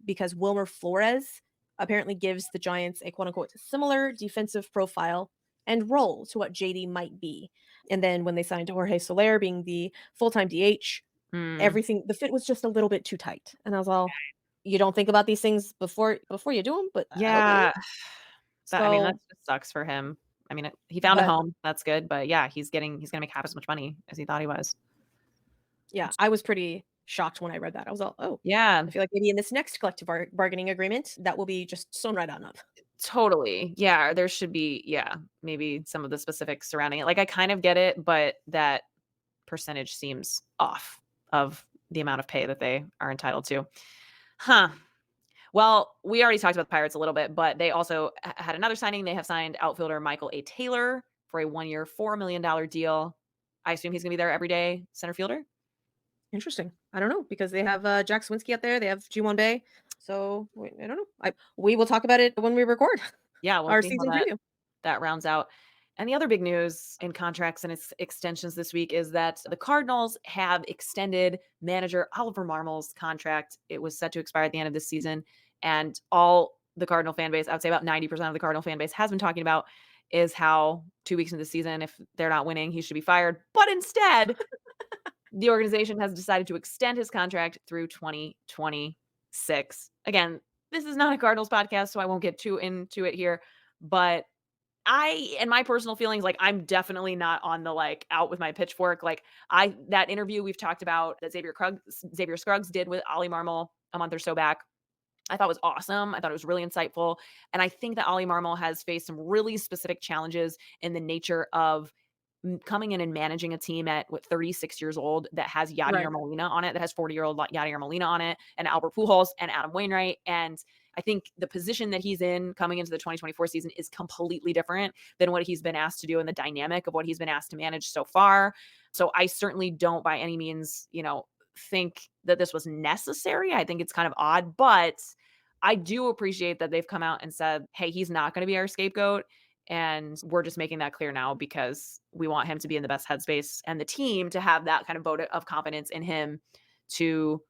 [SPEAKER 1] because Wilmer Flores apparently gives the Giants a quote unquote similar defensive profile and role to what JD might be. And then when they signed Jorge Soler being the full-time DH,
[SPEAKER 2] Mm,
[SPEAKER 1] everything the fit was just a little bit too tight. And I was all, you don't think about these things before you do them, but okay.
[SPEAKER 2] yeah. That I mean, that
[SPEAKER 1] So,
[SPEAKER 2] just sucks for him. I mean, he found a
[SPEAKER 1] but
[SPEAKER 2] home, that's good, but yeah, he's gonna make half as much money as he thought he was.
[SPEAKER 1] yeah, I was pretty shocked when I read that. I was all, "Oh,
[SPEAKER 2] Yeah,
[SPEAKER 1] I feel like maybe in this next collective bargaining agreement, that will be just sewn right on up."
[SPEAKER 2] totally. Yeah, there should be maybe some of the specifics surrounding it. Like, I kind of get it, but that percentage seems off of the amount of pay that they are entitled to. Huh. Well, we already talked about the Pirates a little bit, but they also had another signing. They have signed outfielder Michael A. Taylor for a 1-year, $4 million deal. I assume he's gonna be there every day, center fielder?
[SPEAKER 1] Interesting. I don't know because they have, Jack Swinski up there, they have Ji-won Bae. So, I don't know. We will talk about it when we record
[SPEAKER 2] Yeah, we'll
[SPEAKER 1] our
[SPEAKER 2] see how
[SPEAKER 1] season preview.
[SPEAKER 2] that rounds out. And the other big news in contracts and its extensions this week is that the Cardinals have extended manager OliMarmol's contract. It was set to expire at the end of this season, and all the Cardinal fan base, I would say about 90% of the Cardinal fan base has been talking about is how 2 weeks into the season, if they're not winning, he should be fired. But instead, the organization has decided to extend his contract through 2026. Again, this is not a Cardinals podcast, so I won't get too into it here, but and my personal feelings, like, I'm definitely not on the, like, out with my pitchfork. Like, that interview we've talked about that Xavier Scruggs did with OliMarmol a month or so back, I thought was awesome. I thought it was really insightful. And I think that OliMarmol has faced some really specific challenges in the nature of coming in and managing a team at 36 years old that has
[SPEAKER 1] Right.
[SPEAKER 2] Yadier Molina on it, that has 40-year-old Yadier Molina on it, and Albert Pujols and Adam Wainwright. And I think the position that he's in coming into the 2024 season is completely different than what he's been asked to do and the dynamic of what he's been asked to manage so far. So I certainly don't by any means, think that this was necessary. I think it's kind of odd, but I do appreciate that they've come out and said, hey, he's not going to be our scapegoat. And we're just making that clear now because we want him to be in the best headspace and the team to have that kind of vote of confidence in him to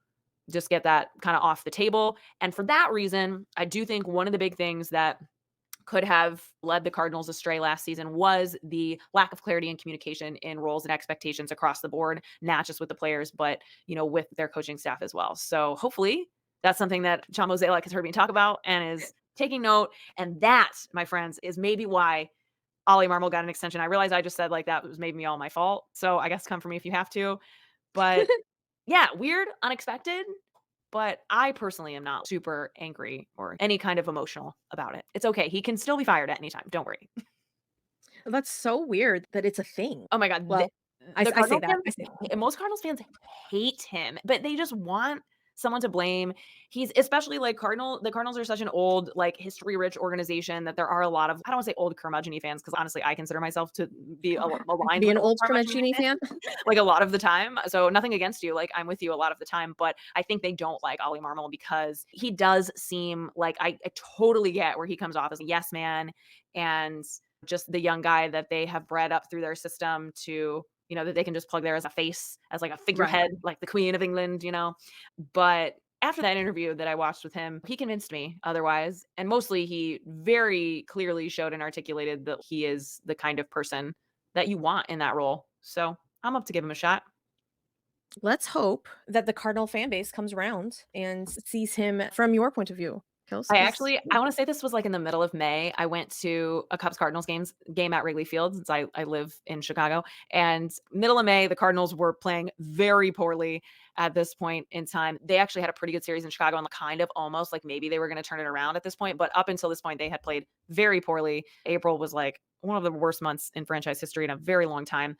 [SPEAKER 2] just get that kind of off the table. And for that reason, I do think one of the big things that could have led the Cardinals astray last season was the lack of clarity and communication in roles and expectations across the board, not just with the players, but with their coaching staff as well. So hopefully that's something that John Mozeliak has heard me talk about and is taking note. And that, my friends, is maybe why OliMarmol got an extension. I realize I just said like that was maybe all my fault. So I guess come for me if you have to. But yeah, weird, unexpected. But I personally am not super angry or any kind of emotional about it. It's okay. He can still be fired at any time. Don't worry.
[SPEAKER 1] That's so weird that it's a thing.
[SPEAKER 2] Oh my god,
[SPEAKER 1] Well,
[SPEAKER 2] the
[SPEAKER 1] I say
[SPEAKER 2] Cardinals
[SPEAKER 1] that.
[SPEAKER 2] fans
[SPEAKER 1] I say
[SPEAKER 2] most Cardinals fans hate him, but they just want someone to blame. He's especially like the Cardinals are such an old, like, history-rich organization that there are a lot of I don't wanna say old curmudgeon-y fans because honestly, I consider myself to be aligned
[SPEAKER 1] be
[SPEAKER 2] with
[SPEAKER 1] an
[SPEAKER 2] old
[SPEAKER 1] old
[SPEAKER 2] curmudgeon-y
[SPEAKER 1] Cremancini
[SPEAKER 2] fans,
[SPEAKER 1] fan.
[SPEAKER 2] like, a lot of the time. So nothing against you, like, I'm with you a lot of the time, but I think they don't like OliMarmol because he does seem like I totally get where he comes off as a yes man and just the young guy that they have bred up through their system to that they can just plug there as a face, as like a
[SPEAKER 1] Right.
[SPEAKER 2] figurehead, like the Queen of England. But after that interview that I watched with him, he convinced me otherwise. And mostly he very clearly showed and articulated that he is the kind of person that you want in that role. So I'm up to give him a shot.
[SPEAKER 1] Let's hope that the Cardinal fan base comes around and sees him from your point of view, Kels,
[SPEAKER 2] I
[SPEAKER 1] 'cause
[SPEAKER 2] actually I wanna say this was, like, in the middle of May. I went to a Cubs-Cardinals game at Wrigley Field since I live in Chicago, and middle of May, the Cardinals were playing very poorly at this point in time. They actually had a pretty good series in Chicago and kind of almost like maybe they were gonna turn it around at this point, but up until this point, they had played very poorly. April was, like, one of the worst months in franchise history in a very long time.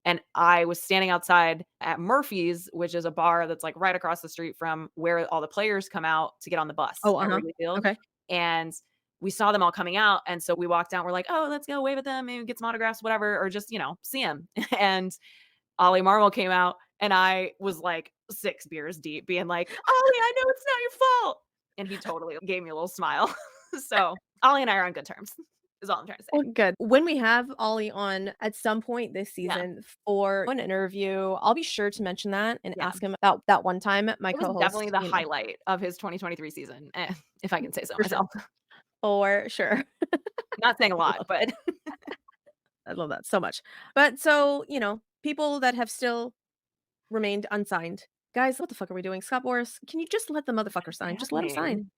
[SPEAKER 2] And I was standing outside at Murphy's, which is a bar that's, like, right across the street from where all the players come out to get on the bus
[SPEAKER 1] oh,
[SPEAKER 2] at
[SPEAKER 1] uh-huh.
[SPEAKER 2] Wrigley Field,
[SPEAKER 1] Okay.
[SPEAKER 2] and we saw them all coming out, and so we walked out, we're like, "Oh, let's go wave at them, maybe get some autographs, whatever, or just, see them." And OliMarmol came out And I was like 6 beers deep being like, "Ollie, I know it's not your fault." And he totally gave me a little smile. So, Ollie and I are on good terms, is all I'm trying to say.
[SPEAKER 1] Well, good. When we have Ollie on at some point this
[SPEAKER 2] Yeah,
[SPEAKER 1] season for an interview, I'll be sure to mention that and
[SPEAKER 2] yeah.
[SPEAKER 1] ask him about that one time my
[SPEAKER 2] It was definitely
[SPEAKER 1] co-host,
[SPEAKER 2] the highlight of his 2023 season, if I can say so
[SPEAKER 1] for sure.
[SPEAKER 2] myself.
[SPEAKER 1] For sure.
[SPEAKER 2] Not saying a
[SPEAKER 1] I
[SPEAKER 2] lot,
[SPEAKER 1] love
[SPEAKER 2] but
[SPEAKER 1] I love that so much. But so, people that have still remained unsigned. Guys, what the fuck are we doing? Scott Boras, can you just let the motherfucker sign? Just let him sign.
[SPEAKER 2] happening.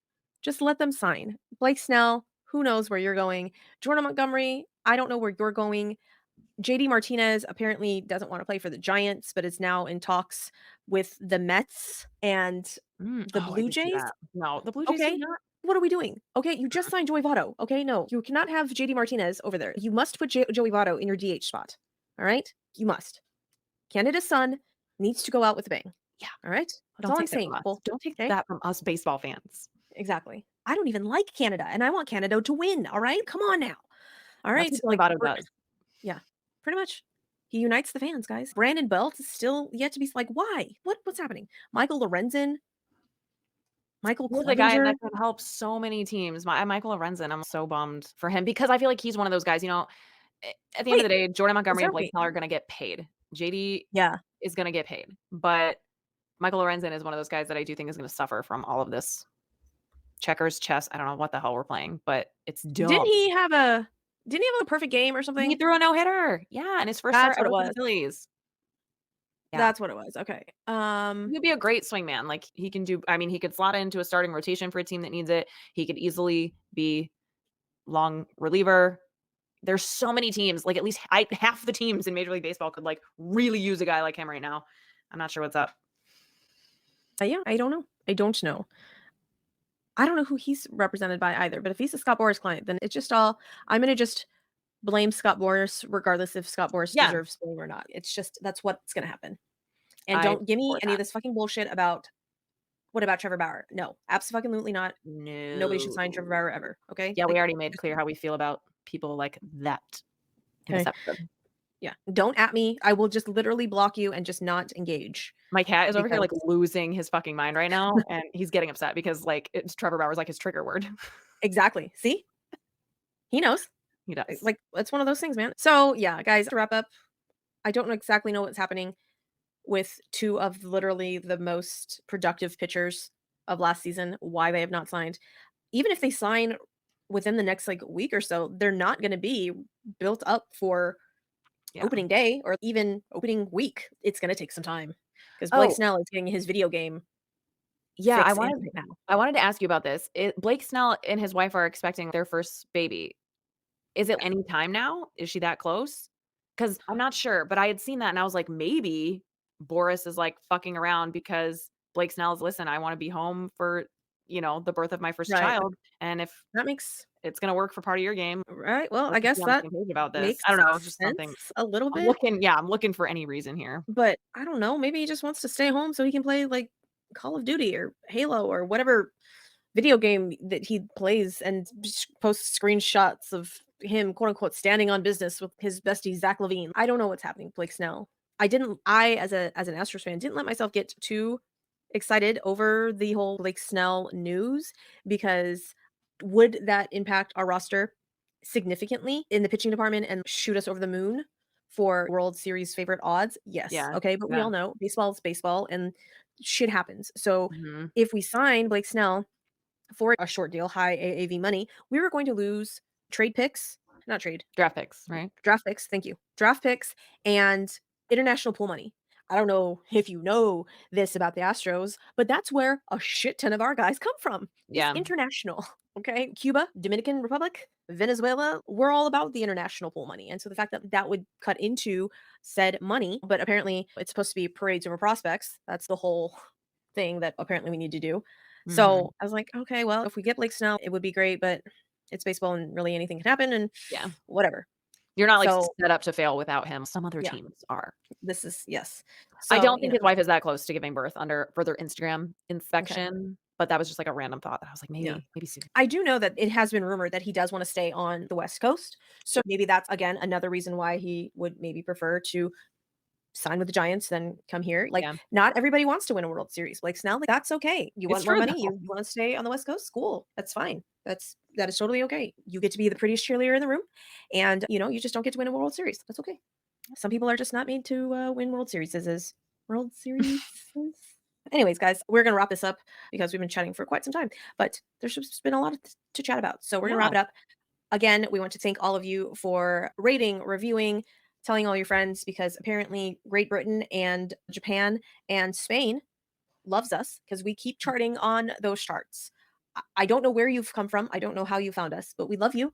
[SPEAKER 1] Just let them sign. Blake Snell, who knows where you're going? Jordan Montgomery, I don't know where you're going. JD Martinez apparently doesn't want to play for the Giants, but is now in talks with the Mets and the
[SPEAKER 2] Oh, I
[SPEAKER 1] Blue
[SPEAKER 2] did see
[SPEAKER 1] Jays.
[SPEAKER 2] that. No, the Blue Jays do
[SPEAKER 1] Okay.
[SPEAKER 2] not.
[SPEAKER 1] What are we doing? Okay, you just signed Joey Votto. Okay, no, you cannot have JD Martinez over there. You must put Joey Votto in your DH spot. All right? You must. Canada's son needs to go out with a bang.
[SPEAKER 2] Yeah,
[SPEAKER 1] All right? That's
[SPEAKER 2] don't
[SPEAKER 1] all I'm
[SPEAKER 2] take that
[SPEAKER 1] saying,
[SPEAKER 2] from us.
[SPEAKER 1] people.
[SPEAKER 2] Don't take
[SPEAKER 1] Okay?
[SPEAKER 2] that from us baseball fans.
[SPEAKER 1] Exactly. I don't even like Canada, and I want Canada to win. All right? Come on now. All
[SPEAKER 2] That's
[SPEAKER 1] right?
[SPEAKER 2] what Joey
[SPEAKER 1] Like,
[SPEAKER 2] Votto does.
[SPEAKER 1] yeah, pretty much. He unites the fans, guys. Brandon Belt is still yet to be like, why? What's happening? Michael Lorenzen, Michael
[SPEAKER 2] He's a guy
[SPEAKER 1] Clevinger.
[SPEAKER 2] that could help so many teams. Michael Lorenzen, I'm so bummed for him because I feel like he's one of those guys, at the end of
[SPEAKER 1] Wait,
[SPEAKER 2] the day, Jordan
[SPEAKER 1] is
[SPEAKER 2] Montgomery and
[SPEAKER 1] there
[SPEAKER 2] Blake
[SPEAKER 1] wait?
[SPEAKER 2] Snell are gonna get paid. JD
[SPEAKER 1] Yeah.
[SPEAKER 2] is gonna get paid, but Michael Lorenzen is one of those guys that I do think is gonna suffer from all of this checkers, chess, I don't know what the hell we're playing, but it's
[SPEAKER 1] Didn't
[SPEAKER 2] dumb.
[SPEAKER 1] he have a didn't he have a perfect game or
[SPEAKER 2] He
[SPEAKER 1] something?
[SPEAKER 2] threw a no-hitter. Yeah, and his first start
[SPEAKER 1] That's what it
[SPEAKER 2] ever for the
[SPEAKER 1] was.
[SPEAKER 2] Phillies. Yeah.
[SPEAKER 1] That's what it was. Okay.
[SPEAKER 2] He would be a great swingman. Like, he can do I mean, he could slot into a starting rotation for a team that needs it. He could easily be long reliever. There's so many teams, like, at least half the teams in Major League Baseball could, like, really use a guy like him right now. I'm not sure what's up.
[SPEAKER 1] Yeah, I don't know. I don't know. I don't know who he's represented by either, but if he's a Scott Boras client, then it's just all I'm gonna just blame Scott Boras regardless if Scott Boras
[SPEAKER 2] Yeah,
[SPEAKER 1] deserves blame or not. It's just that's what's gonna happen. And
[SPEAKER 2] I
[SPEAKER 1] don't give me
[SPEAKER 2] support
[SPEAKER 1] any of
[SPEAKER 2] that.
[SPEAKER 1] this fucking bullshit about what about Trevor Bauer? No, absolutely not. Nobody should sign Trevor
[SPEAKER 2] No.
[SPEAKER 1] Bauer ever. Okay?
[SPEAKER 2] Yeah, we
[SPEAKER 1] Like,
[SPEAKER 2] already made clear how we feel about people like that in this
[SPEAKER 1] okay.
[SPEAKER 2] episode.
[SPEAKER 1] Yeah. Don't at me. I will just literally block you and just not engage
[SPEAKER 2] My cat is over here,
[SPEAKER 1] because
[SPEAKER 2] like, losing his fucking mind right now, and he's getting upset because, like, it's Trevor Bauer's, like, his trigger word.
[SPEAKER 1] exactly. See? He knows.
[SPEAKER 2] He does.
[SPEAKER 1] Like, it's one of those things, man. So, yeah, guys, to wrap up, I don't exactly know what's happening with two of literally the most productive pitchers of last season, why they have not signed. Even if they sign within the next like week or so, they're not going to be built up for
[SPEAKER 2] Yeah.
[SPEAKER 1] opening day or even opening week. It's going to take some time because Blake
[SPEAKER 2] Oh,
[SPEAKER 1] Snell is getting his video game
[SPEAKER 2] yeah,
[SPEAKER 1] fixed in right now.
[SPEAKER 2] I wanted to ask you about this. Blake Snell and his wife are expecting their first baby. Is it
[SPEAKER 1] Yeah.
[SPEAKER 2] any time now? Is she that close? Because 'Cause I'm not sure, but I had seen that and I was like, maybe Boris is, like, fucking around because Blake Snell's, "Listen, I wanna be home for, the birth of my first
[SPEAKER 1] Right.
[SPEAKER 2] child, and if
[SPEAKER 1] That makes
[SPEAKER 2] it's gonna work for part of your game,
[SPEAKER 1] right. Well, I
[SPEAKER 2] let's just
[SPEAKER 1] guess
[SPEAKER 2] be on the
[SPEAKER 1] that
[SPEAKER 2] same page about this."
[SPEAKER 1] makes
[SPEAKER 2] I don't know, just something
[SPEAKER 1] sense a little bit.
[SPEAKER 2] I'm looking for any reason here.
[SPEAKER 1] But I don't know, maybe he just wants to stay home so he can play, like, Call of Duty or Halo or whatever video game that he plays and just posts screenshots of him, quote, unquote, "standing on business" with his bestie, Zach Levine. I don't know what's happening with Blake Snell. As an Astros fan, didn't let myself get too excited over the whole Blake Snell news because would that impact our roster significantly in the pitching department and shoot us over the moon for World Series favorite odds? Yes.
[SPEAKER 2] Yeah,
[SPEAKER 1] Okay. But we
[SPEAKER 2] yeah.
[SPEAKER 1] all know baseball is baseball and shit happens. So
[SPEAKER 2] Mhm.
[SPEAKER 1] if we sign Blake Snell for a short deal, high AAV money, we were going to lose trade picks, not trade,
[SPEAKER 2] Draft picks, right?
[SPEAKER 1] draft picks, thank you. Draft picks and international pool money. I don't know if you know this about the Astros, but that's where a shit ton of our guys come from. Is
[SPEAKER 2] Yeah.
[SPEAKER 1] international. Okay? Cuba, Dominican Republic, Venezuela, we're all about the international pool money. And so the fact that that would cut into said money, but apparently it's supposed to be parades over prospects. That's the whole thing that apparently we need to do.
[SPEAKER 2] Mhm.
[SPEAKER 1] So I was like, okay, well, if we get Blake Snell, it would be great, but it's baseball and really anything can happen and
[SPEAKER 2] Yeah.
[SPEAKER 1] whatever.
[SPEAKER 2] You're not, like,
[SPEAKER 1] So
[SPEAKER 2] set up to fail without him. Some other
[SPEAKER 1] yeah,
[SPEAKER 2] teams are.
[SPEAKER 1] this is yes.
[SPEAKER 2] I
[SPEAKER 1] So,
[SPEAKER 2] don't think his wife is that close to giving birth under further Instagram
[SPEAKER 1] okay.
[SPEAKER 2] inspection, but that was just, like, a random thought that I was like,
[SPEAKER 1] Yeah.
[SPEAKER 2] maybe soon.
[SPEAKER 1] I do know that it has been rumored that he does wanna stay on the West Coast. So maybe that's again another reason why he would maybe prefer to sign with the Giants, then come here. Like,
[SPEAKER 2] Yeah.
[SPEAKER 1] not everybody wants to win a World Series. BlakeSnell, like, that's okay. You
[SPEAKER 2] It's
[SPEAKER 1] want more
[SPEAKER 2] true
[SPEAKER 1] money?
[SPEAKER 2] though.
[SPEAKER 1] You wanna stay on the West Coast? Cool. That's fine. That is totally okay. You get to be the prettiest cheerleader in the room, and, you just don't get to win a World Series. That's okay. Some people are just not made to, win World Series. World Series. Anyways, guys, we're gonna wrap this up because we've been chatting for quite some time, but there's just been a lot to chat about. So we're gonna
[SPEAKER 2] Yeah.
[SPEAKER 1] wrap it up. Again, we want to thank all of you for rating, reviewing, telling all your friends because apparently Great Britain and Japan and Spain loves us because we keep charting on those charts. I don't know where you've come from. I don't know how you found us, but we love you.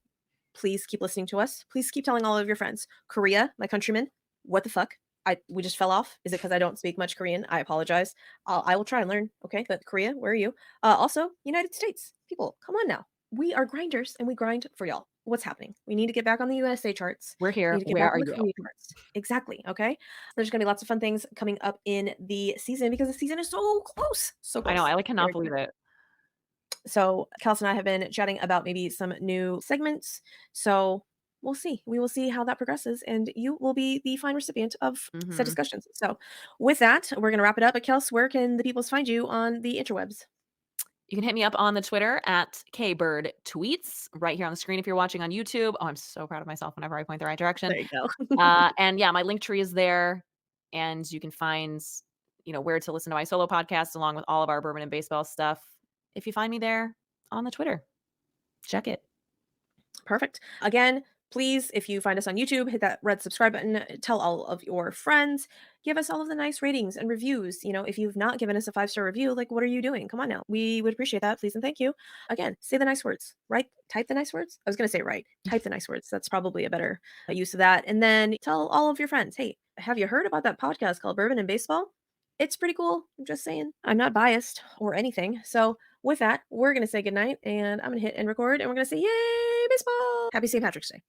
[SPEAKER 1] Please keep listening to us. Please keep telling all of your friends. Korea, my countrymen, what the fuck? We just fell off. Is it because I don't speak much Korean? I apologize. I will try and learn. Okay, but Korea, where are you? Also, United States people, come on now. We are grinders and we grind for y'all. What's happening? We need to get back on the USA charts.
[SPEAKER 2] We're
[SPEAKER 1] We
[SPEAKER 2] here.
[SPEAKER 1] need to get
[SPEAKER 2] Where
[SPEAKER 1] back
[SPEAKER 2] are
[SPEAKER 1] on the
[SPEAKER 2] you?
[SPEAKER 1] Korea charts. Exactly. Okay. There's gonna be lots of fun things coming up in the season because the season is so close. So
[SPEAKER 2] I know.
[SPEAKER 1] close.
[SPEAKER 2] I like cannot
[SPEAKER 1] Very
[SPEAKER 2] believe
[SPEAKER 1] excited.
[SPEAKER 2] it.
[SPEAKER 1] So Kelsey and I have been chatting about maybe some new segments. So we'll see. We will see how that progresses, and you will be the fine recipient of said
[SPEAKER 2] Mhm.
[SPEAKER 1] discussions. So with that, we're gonna wrap it up. But Kels, where can the peoples find you on the interwebs?
[SPEAKER 2] You can hit me up on the Twitter at KBirdTweets right here on the screen if you're watching on YouTube. Oh, I'm so proud of myself whenever I point the right direction.
[SPEAKER 1] There you go.
[SPEAKER 2] And yeah, my link tree is there, and you can find, where to listen to my solo podcast along with all of our bourbon and baseball stuff. If you find me there on the Twitter, check it.
[SPEAKER 1] Perfect. Again, please, if you find us on YouTube, hit that red subscribe button, tell all of your friends, give us all of the nice ratings and reviews. If you've not given us a 5-star review, like, what are you doing? Come on now. We would appreciate that. Please and thank you. Again, say the nice words, right? Type the nice words. I was going to say, right. Type the nice words. That's probably a better use of that. And then tell all of your friends, hey, have you heard about that podcast called Bourbon and Baseball? It's pretty cool. I'm just saying. I'm not biased or anything. So with that, we're going to say goodnight and I'm going to hit end record and we're going to say, yay, baseball. Happy St. Patrick's Day.